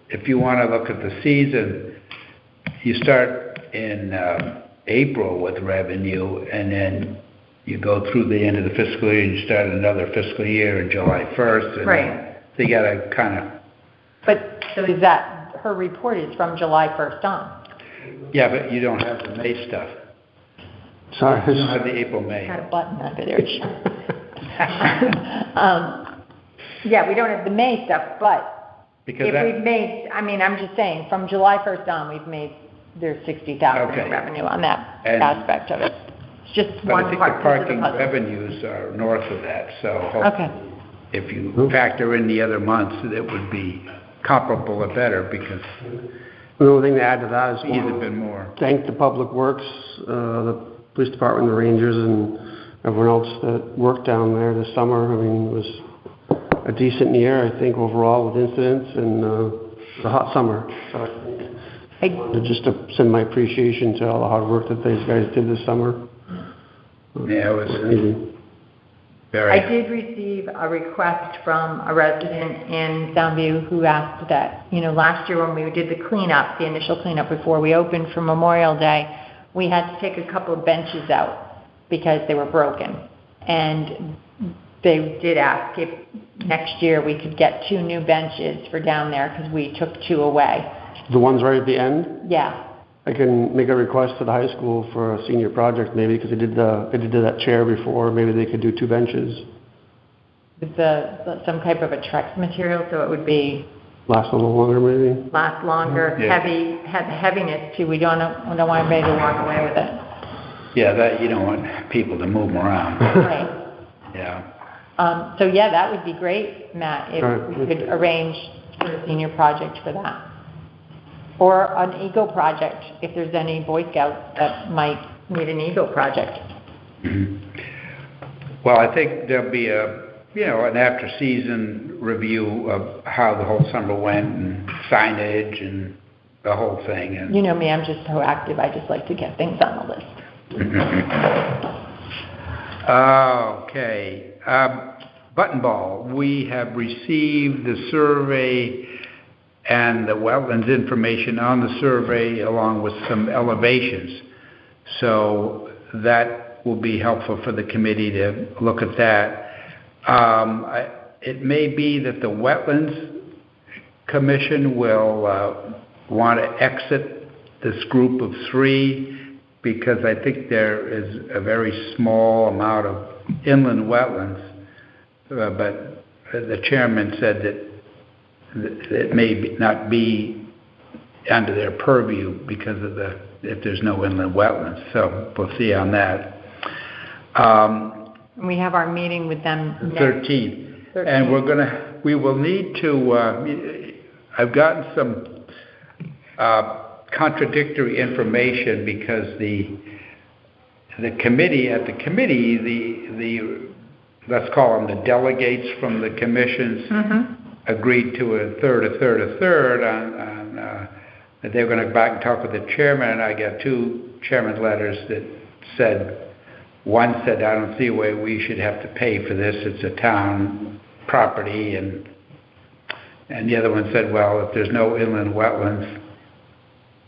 if you want to look at the season, you start in April with revenue, and then you go through the end of the fiscal year, and you start another fiscal year in July 1st. And Right. So you got to kind of... But, so is that, her report is from July 1st on? Yeah, but you don't have the May stuff. Sorry. You don't have the April, May. Got a button under there. Yeah, we don't have the May stuff, but Because if we've made, I'm just saying, from July 1st on, we've made, there's 60,000 Okay. in revenue on that And- aspect of it. It's just But one I think part the piece of parking puzzle. revenues are north of that, so Okay. if you factor in the other months, it would be comparable or better, because The only thing to add to that is it's either been more. thank the Public Works, the police department, the rangers, and everyone else that worked down there this summer. It was a decent year, I think, overall with incidents, and the hot summer. So I wanted just to send my appreciation to all the hard work that these guys did this summer. Yeah, it was Amazing. very... I did receive a request from a resident in Soundview who asked that, last year when we did the cleanup, the initial cleanup before we opened for Memorial Day, we had to take a couple of benches out because they were broken. And they did ask if next year we could get 2 new benches for down there, because we took 2 away. The ones right at the end? Yeah. I can make a request to the high school for a senior project, maybe, because they did that chair before. Maybe they could do 2 benches. With some type of a Trex material, so it would be Last a little longer, maybe. last longer, heaviness too. We don't want everybody to walk away with it. Yeah, that, you don't want people to move them around. Right. Yeah. So yeah, that would be great, Matt, if Right. we could arrange for a senior project for that. Or an Eagle project, if there's any Boy Scouts that might need an Eagle project. Mhm. Well, I think there'll be an after-season review of how the whole summer went and signage and the whole thing. And You know me, I'm just proactive. I just like to get things on the list. Okay. Button ball. We have received the survey and the wetlands information on the survey along with some elevations. So that will be helpful for the committee to look at that. It may be that the Wetlands Commission will want to exit this group of 3 because I think there is a very small amount of inland wetlands, but the chairman said that it may not be under their purview because of if there's no inland wetlands. So we'll see on that. We have our meeting with them The next 13th. And we will need to, I've gotten some contradictory information because the committee, let's call them the delegates from the commissions, agreed to a third on that they were going to go back and talk with the chairman, and I got 2 chairman letters that said, one said, I don't see a way we should have to pay for this, it's a town property, and the other one said, well, if there's no inland wetlands,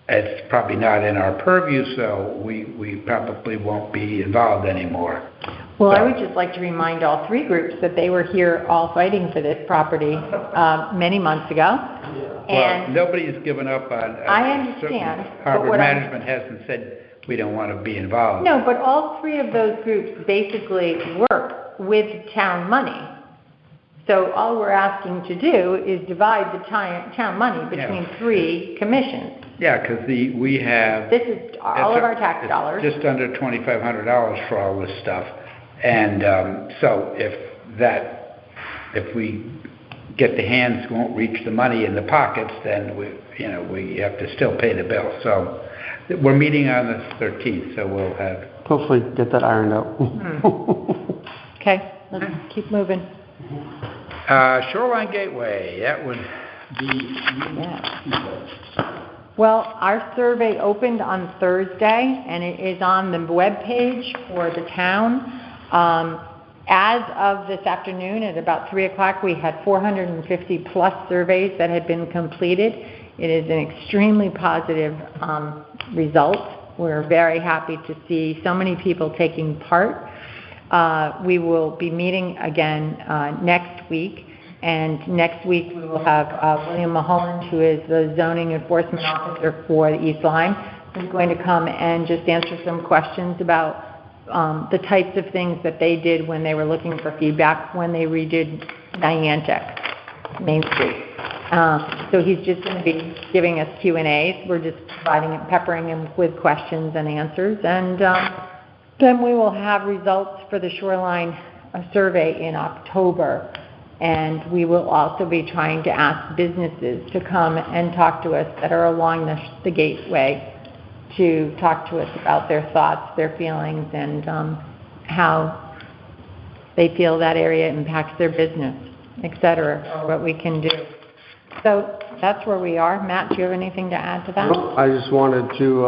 it's probably not in our purview, so we probably won't be involved anymore. Well, I would just like to remind all 3 groups that they were here all fighting for this property many months ago. Well, nobody's given up on... I understand. Harbor management hasn't said we don't want to be involved. No, but all 3 of those groups basically work with town money. So all we're asking to do is divide the town money between 3 commissions. Yeah, because we have... This is all of our tax dollars. Just under $2,500 for all this stuff. And so if we get the hands won't reach the money in the pockets, then we have to still pay the bill. So we're meeting on the 13th, so we'll have... Hopefully get that ironed out. Okay, let's keep moving. Shoreline Gateway, that would be... Well, our survey opened on Thursday, and it is on the webpage for the town. As of this afternoon at about 3 o'clock, we had 450 plus surveys that had been completed. It is an extremely positive result. We're very happy to see so many people taking part. We will be meeting again next week, and next week we will have William Mulholland, who is the zoning enforcement officer for the East Lyme, who's going to come and just answer some questions about the types of things that they did when they were looking for feedback when they redid Niantic, Main Street. So he's just going to be giving us Q&As. We're just peppering him with questions and answers. And then we will have results for the Shoreline survey in October. And we will also be trying to ask businesses to come and talk to us that are along the gateway, to talk to us about their thoughts, their feelings, and how they feel that area impacts their business, et cetera, or what we can do. So that's where we are. Matt, do you have anything to add to that? No, I just wanted to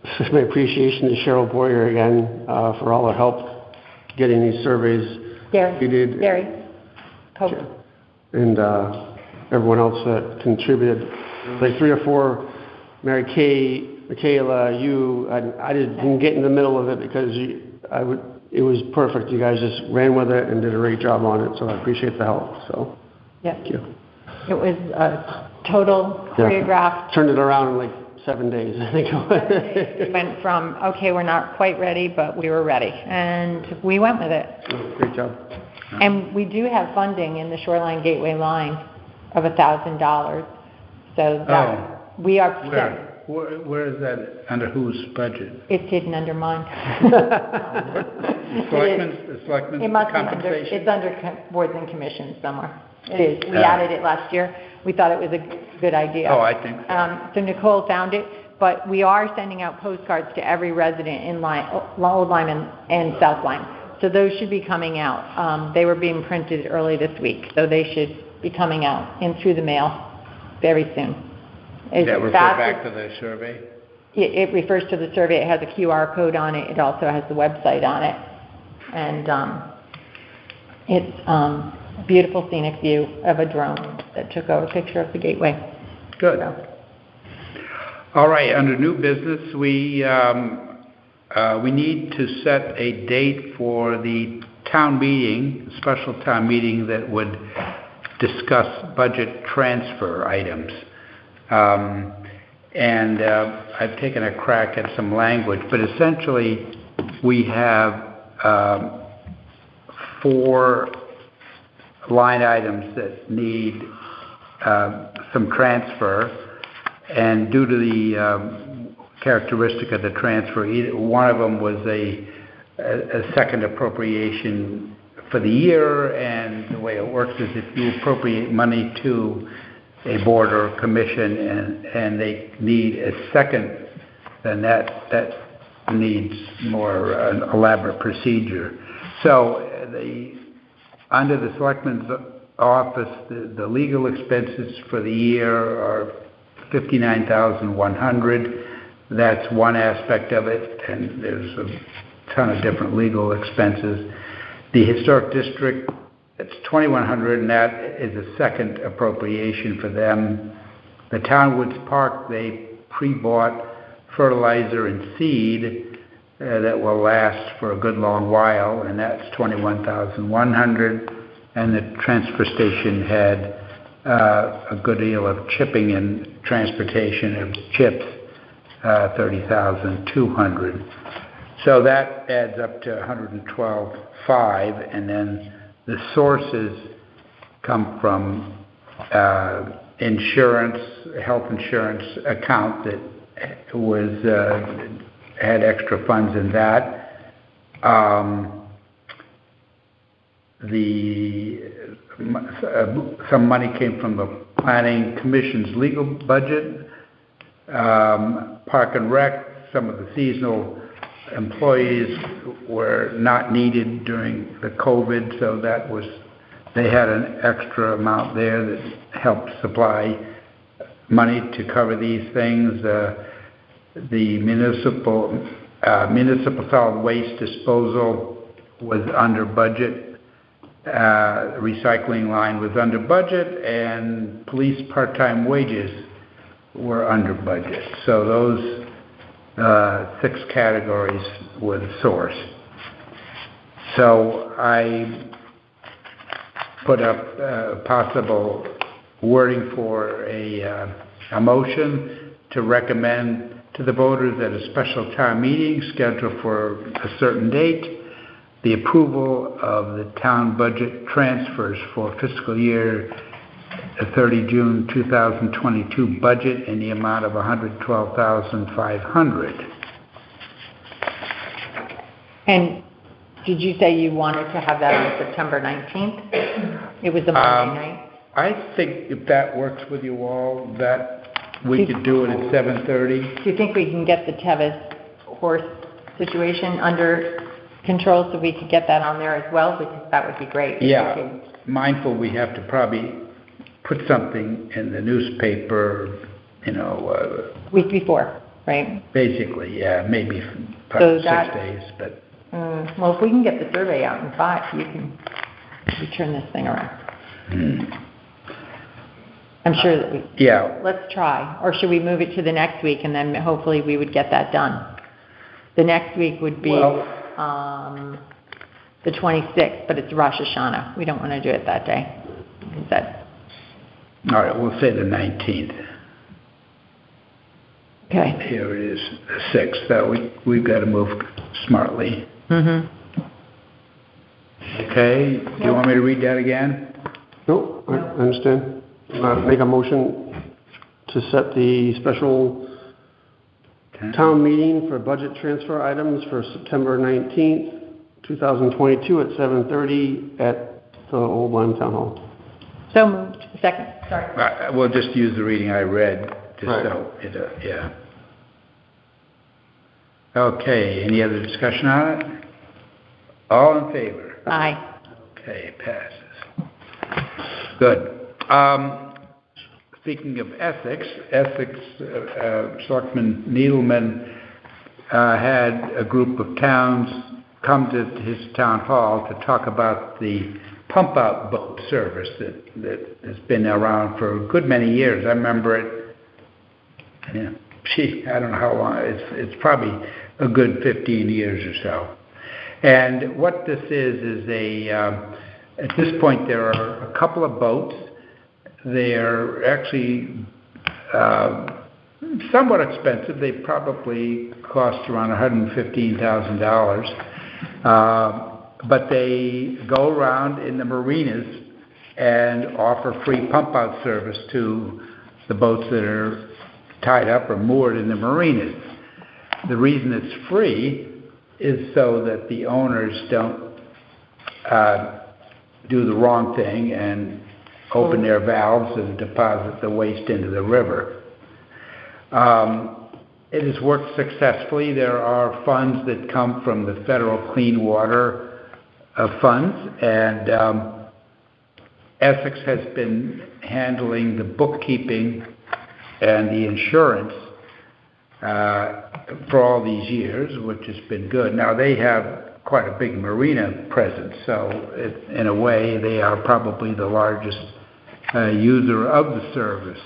express my appreciation to Cheryl Boyer again for all her help getting these surveys completed. Gary. And everyone else that contributed. Like 3 or 4, Mary Kay, Michaela, you, I didn't get in the middle of it because it was perfect. You guys just ran with it and did a great job on it, so I appreciate the help. So, Yep. thank you. It was a total choreographed. Turned it around in like 7 days, I think. We went from, okay, we're not quite ready, but we were ready. And we went with it. Great job. And we do have funding in the Shoreline Gateway line of $1,000. So that we are. Where is that? Under whose budget? It's hidden under mine. Selectmen's It must be under, compensation? it's under boards and commissions somewhere. It is. We added it last year. We thought it was a good idea. Oh, I think so. So Nicole found it, but we are sending out postcards to every resident in Old Lyme and South Lyme. So those should be coming out. They were being printed early this week, so they should be coming out and through the mail very soon. That refer back to the survey? It refers to the survey. It has a QR code on it. It also has the website on it. And it's a beautiful scenic view of a drone that took a picture of the gateway. Good. So. All right, under new business, we need to set a date for the town meeting, special town meeting that would discuss budget transfer items. And I've taken a crack at some language, but essentially we have 4 line items that need some transfer, and due to the characteristic of the transfer, one of them was a second appropriation for the year, and the way it works is if you appropriate money to a board or commission and they need a second, then that needs more an elaborate procedure. So under the Selectmen's office, the legal expenses for the year are $59,100. That's one aspect of it, and there's a ton of different legal expenses. The Historic District, it's $2,100, and that is a second appropriation for them. The Townwoods Park, they pre-bought fertilizer and seed that will last for a good long while, and that's $21,100. And the transfer station had a good deal of chipping and transportation of chips, $30,200. So that adds up to $112,500, and then the sources come from insurance, health insurance account that was had extra funds in that. Some money came from the Planning Commission's legal budget, Park and Rec. Some of the seasonal employees were not needed during the COVID, so they had an extra amount there that helped supply money to cover these things. The municipal solid waste disposal was under budget. Recycling line was under budget, and police part-time wages were under budget. So those 6 categories were the source. So I put up possible wording for a motion to recommend to the voters at a special town meeting scheduled for a certain date the approval of the town budget transfers for fiscal year 30 June 2022 budget in the amount of $112,500. And did you say you wanted to have that on September 19th? It was a Monday night. I think if that works with you all, that we could do it at 7:30. Do you think we can get the Tevis horse situation under control so we could get that on there as well? Because that would be great. Yeah, mindful we have to probably put something in the newspaper, week before, right? Basically, yeah, maybe So 6 days, but... well, if we can get the survey out in 5, you can turn this thing around. I'm sure that we... Yeah. Let's try. Or should we move it to the next week, and then hopefully we would get that done? The next week would be the 26th, but it's Rosh Hashanah. We don't want to do it that day. All right, we'll say the 19th. Okay. Here it is, the 6th. So we've got to move smartly. Mm-hmm. Okay, do you want me to read that again? No, I understand. Make a motion to set the special town meeting for budget transfer items for September 19th, 2022 at 7:30 at the Old Lyme Town Hall. So moved. Second. Sorry. We'll just use the reading I read, just Right. so it, yeah. Okay, any other discussion on it? All in favor? Aye. Okay, it passes. Good. Speaking of Essex, Selectman Needleman had a group of towns come to his town hall to talk about the pump-out boat service that has been around for a good many years. I remember it, I don't know how long, it's probably a good 15 years or so. And what this is at this point there are a couple of boats. They're actually somewhat expensive. They probably cost around $115,000. But they go around in the marinas and offer free pump-out service to the boats that are tied up or moored in the marinas. The reason it's free is so that the owners don't do the wrong thing and open their valves and deposit the waste into the river. It has worked successfully. There are funds that come from the federal clean water funds, and Essex has been handling the bookkeeping and the insurance for all these years, which has been good. Now, they have quite a big marina presence, so in a way, they are probably the largest user of the service.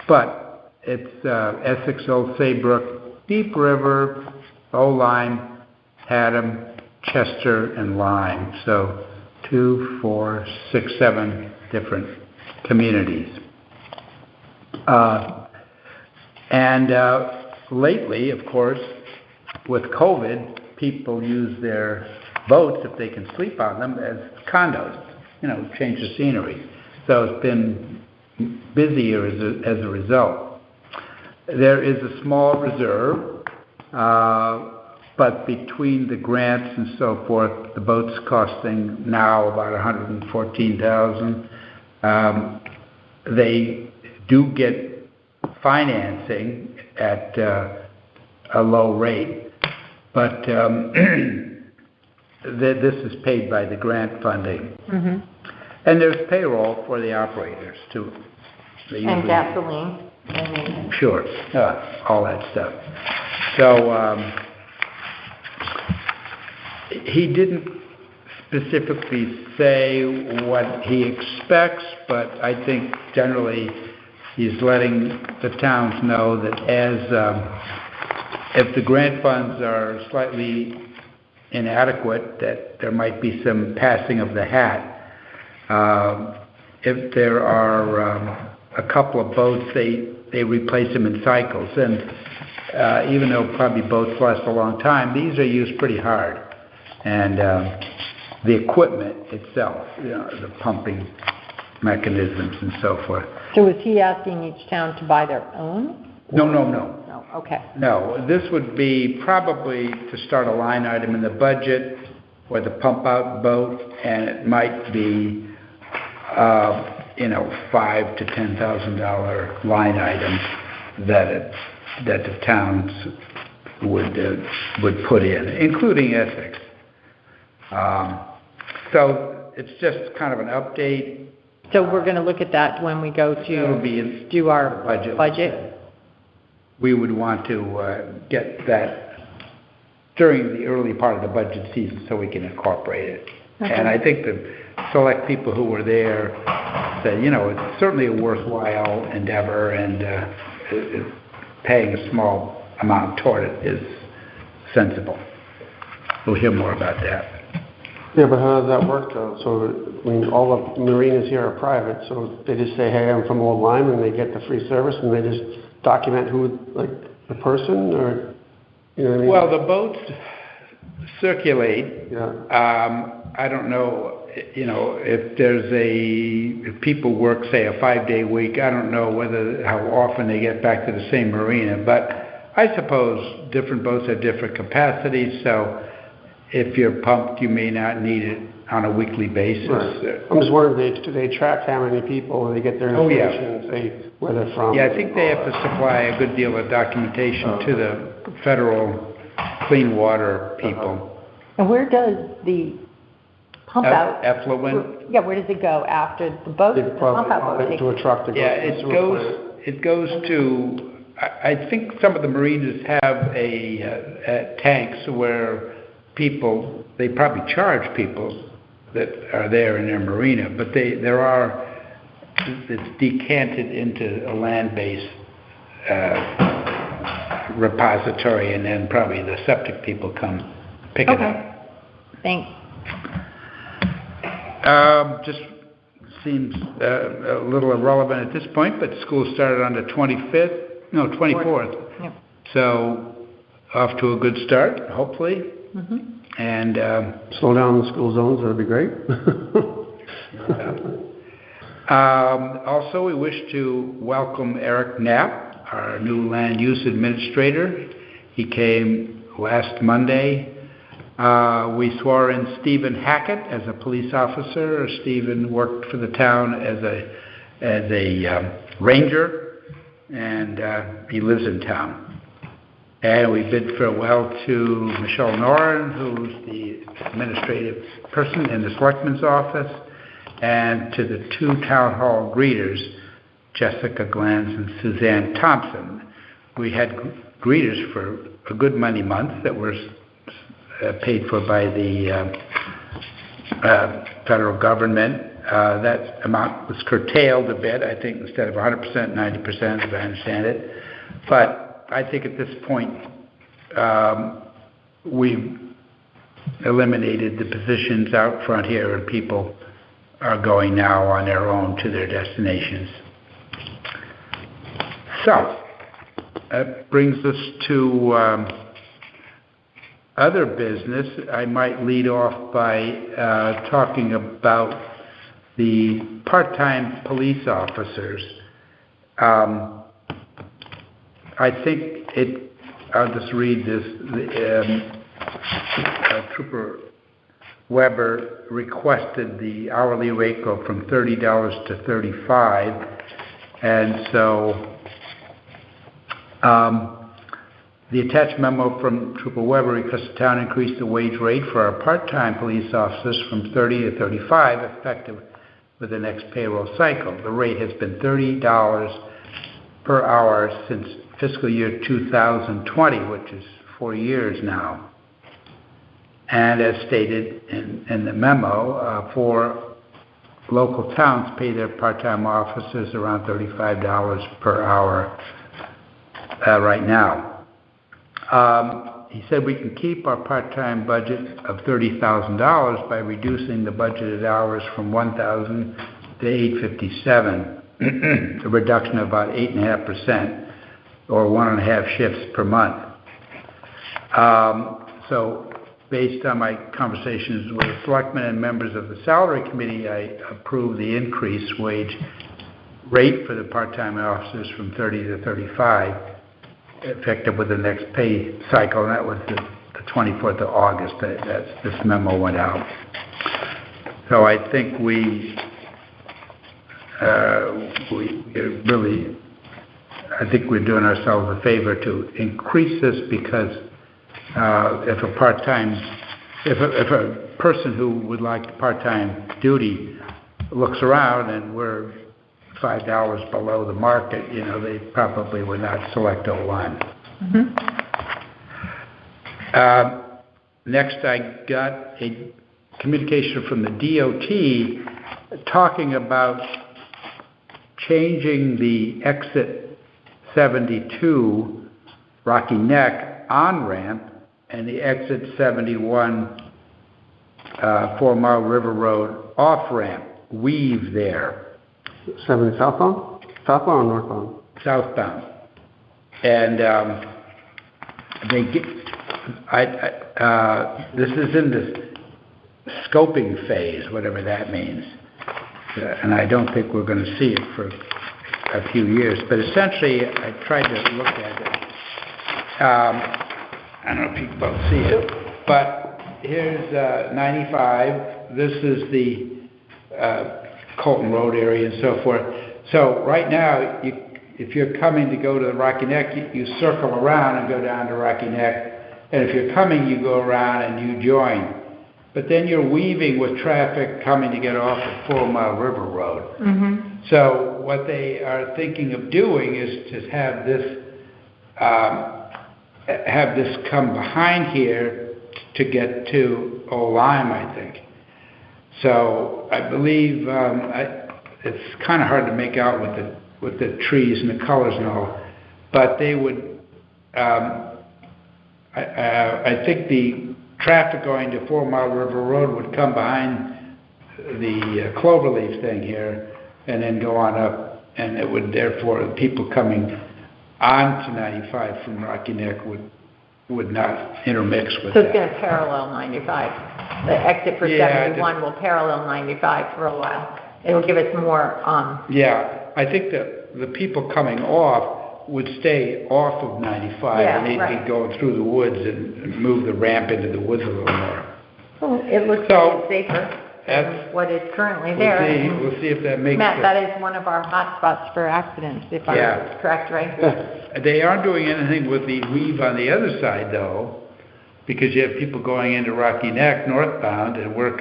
But it's Essex, Old Saybrook, Deep River, Old Lyme, Haddam, Chester, and Lyme. So 2, 4, 6, 7 different communities. Lately, of course, with COVID, people use their boats, if they can sleep on them, as condos, change the scenery. So it's been busier as a result. There is a small reserve, but between the grants and so forth, the boat's costing now about $114,000. They do get financing at a low rate, but this is paid by the grant funding. Mm-hmm. And there's payroll for the operators too. And gasoline. Sure, all that stuff. So he didn't specifically say what he expects, but I think generally he's letting the towns know that if the grant funds are slightly inadequate, that there might be some passing of the hat. If there are a couple of boats, they replace them in cycles, and even though probably boats last a long time, these are used pretty hard, and the equipment itself, the pumping mechanisms and so forth. So is he asking each town to buy their own? No. No, okay. No, this would be probably to start a line item in the budget for the pump-out boat, and it might be $5,000 to $10,000 line items that the towns would put in, including Essex. So it's just kind of an update. So we're going to look at that when we go to do our budget. We would want to get that during the early part of the budget season so we can incorporate it. Okay. And I think the select people who were there said, it's certainly a worthwhile endeavor, and paying a small amount toward it is sensible. We'll hear more about that. Yeah, but how does that work though? So, I mean, all the marinas here are private, so they just say, hey, I'm from Old Lyme, and they get the free service, and they just document who, like, the person, or, you know what I mean? Well, the boats circulate. Yeah. I don't know, if people work, say, a 5-day week, I don't know how often they get back to the same marina, but I suppose different boats have different capacities, so if you're pumped, you may not need it on a weekly basis. Right. I'm just wondering, do they track how many people, they get their Oh, yeah. information, and say where they're from? Yeah, I think they have to supply a good deal of documentation to the federal clean water people. And where does the pump out? Effluent. Yeah, where does it go after the boat? They The pump probably out haul boat it takes to a truck to go. Yeah, to the it sewer plant. goes to, I think some of the marinas have tanks where they probably charge people that are there in their marina, but it's decanted into a land-based repository, and then probably the septic people come pick it up. Thanks. Just seems a little irrelevant at this point, but school started on the 24th. Yep. So off to a good start, hopefully. Mm-hmm. And Slow down the school zones, that'd be great. also, we wish to welcome Eric Knapp, our new land use administrator. He came last Monday. We swore in Stephen Hackett as a police officer. Stephen worked for the town as a ranger, and he lives in town. And we bid farewell to Michelle Noren, who's the administrative person in the Selectmen's office, and to the 2 town hall greeters, Jessica Glantz and Suzanne Thompson. We had greeters for a good many months that were paid for by the federal government. That amount was curtailed a bit, I think, instead of 100%, 90%, as I understand it. But I think at this point, we've eliminated the positions out front here, and people are going now on their own to their destinations. So, that brings us to other business. I might lead off by talking about the part-time police officers. I think I'll just read this. Trooper Weber requested the hourly rate go from $30 to $35, and so the attached memo from Trooper Weber requests the town increase the wage rate for our part-time police officers from $30 to $35, effective with the next payroll cycle. The rate has been $30 per hour since fiscal year 2020, which is 4 years now. And as stated in the memo, 4 local towns pay their part-time officers around $35 per hour right now. He said we can keep our part-time budget of $30,000 by reducing the budgeted hours from 1,000 to 857, a reduction of about 8.5%, or 1.5 shifts per month. So based on my conversations with selectmen and members of the salary committee, I approved the increased wage rate for the part-time officers from 30 to 35, effective with the next pay cycle, and that was the 24th of August that this memo went out. So I think I think we're doing ourselves a favor to increase this, because if a person who would like part-time duty looks around and we're $5 below the market, they probably would not select O1. Mm-hmm. Next, I got a communication from the DOT talking about changing the exit 72 Rocky Neck on-ramp and the exit 71 4 Mile River Road off-ramp, weave there, 70 southbound? Southbound or northbound? southbound. And they get, this is in the scoping phase, whatever that means. And I don't think we're going to see it for a few years. But essentially, I tried to look at it. I don't know if you can both see it. But here's 95. This is the Colton Road area and so forth. So right now, if you're coming to go to the Rocky Neck, you circle around and go down to Rocky Neck. And if you're coming, you go around and you join. But then you're weaving with traffic coming to get off of 4 Mile River Road. Mm-hmm. So what they are thinking of doing is to have this come behind here to get to Old Lyme, I think. So I believe it's kind of hard to make out with the trees and the colors and all, but they would. I think the traffic going to 4 Mile River Road would come behind the cloverleaf thing here, and then go on up, and it would therefore people coming onto 95 from Rocky Neck would not intermix with So that. it's going to parallel 95. The exit for 71 will parallel 95 for a while. It will give us more. Yeah, I think that the people coming off would stay off of 95, and they'd be going through the woods and move the ramp into the woods a little more. Well, it looks safer than what is currently there. We'll see if that makes Matt, that is one of our hot spots for accidents, if I'm correct, right? They aren't doing anything with the weave on the other side, though, because you have people going into Rocky Neck northbound, and we're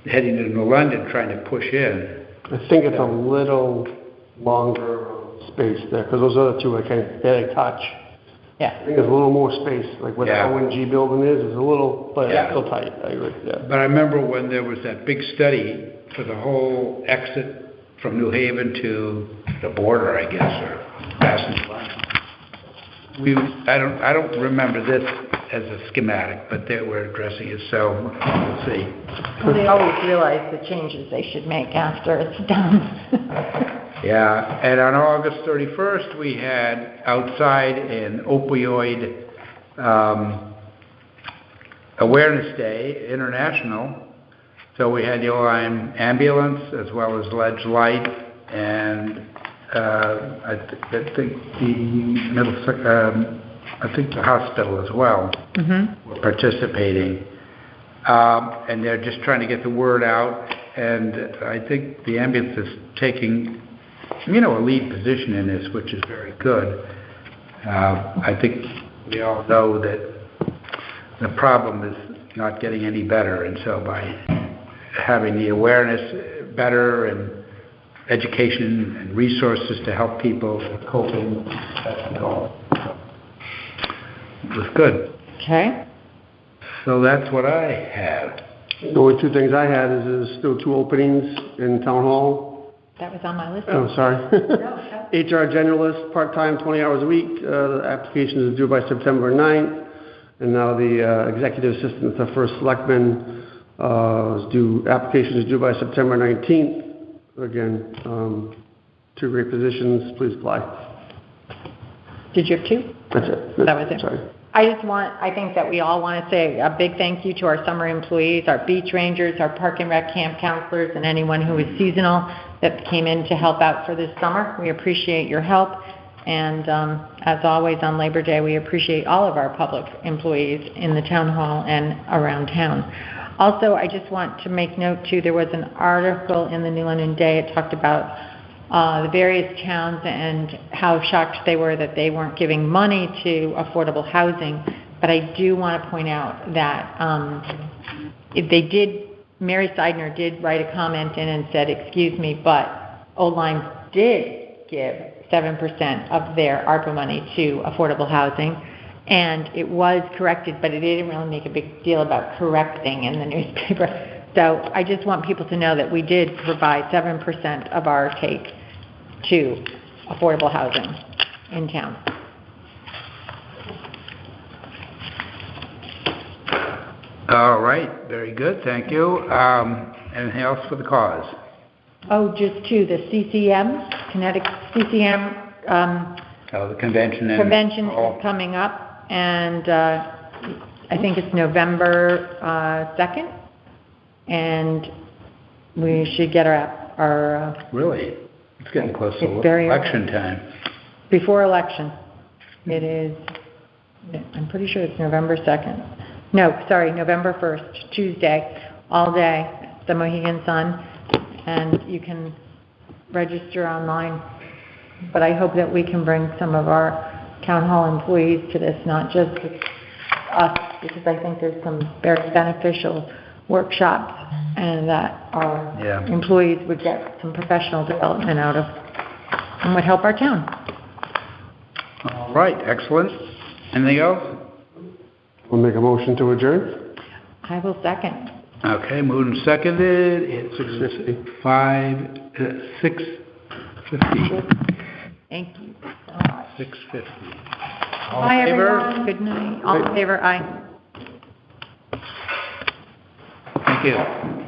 heading into London trying to push in. I think it's a little longer space there, because those other two they touch. Yeah. I think there's a little more space, like where the ONG building is a little, but it's still tight. I agree. Yeah. But I remember when there was that big study for the whole exit from New Haven to the border, I guess, or passenger line. I don't remember this as a schematic, but they were addressing it, so we'll see. Well, they always realize the changes they should make after it's done. Yeah, and on August 31st, we had outside an opioid awareness day, international. So we had the Lyme ambulance as well as Ledge Light, and I think the hospital as well were participating. And they're just trying to get the word out, and I think the ambulance is taking a lead position in this, which is very good. I think we all know that the problem is not getting any better, and so by having the awareness better and education and resources to help people with coping, that's the goal. It was good. Okay. So that's what I have. The only two things I had is there's still 2 openings in Town Hall. That was on my list. Oh, sorry. No. HR generalist, part-time, 20 hours a week. The application is due by September 9th. And now the executive assistant to first selectman application is due by September 19th. Again, 2 great positions. Please apply. Did you have 2? That's it. That was it. Sorry. I think that we all want to say a big thank you to our summer employees, our beach rangers, our park and rec camp counselors, and anyone who is seasonal that came in to help out for this summer. We appreciate your help. And as always on Labor Day, we appreciate all of our public employees in the town hall and around town. Also, I just want to make note too, there was an article in the New London Day. It talked about the various towns and how shocked they were that they weren't giving money to affordable housing. But I do want to point out that Mary Seidner did write a comment in and said, excuse me, but Old Lyme did give 7% of their ARPA money to affordable housing. And it was corrected, but it didn't really make a big deal about correcting in the newspaper. So I just want people to know that we did provide 7% of our take to affordable housing in town. All right, very good, thank you. Anything else for the cause? Oh, just to the CCM, Connecticut CCM, The convention and... convention is coming up, and I think it's November 2nd, and we should get our Really? It's getting close to It's very election time. before election. It is, I'm pretty sure it's November 2nd. No, sorry, November 1st, Tuesday, all day, the Mohegan Sun, and you can register online. But I hope that we can bring some of our town hall employees to this, not just us, because I think there's some very beneficial workshops and that our employees would get some professional development out of and would help our town. All right, excellent. Anything else? We'll make a motion to adjourn. I will second. Okay, moved and seconded. It's 6:50. Thank you so much. 6:50. Bye, everyone. Good night. All in favor, aye. Thank you.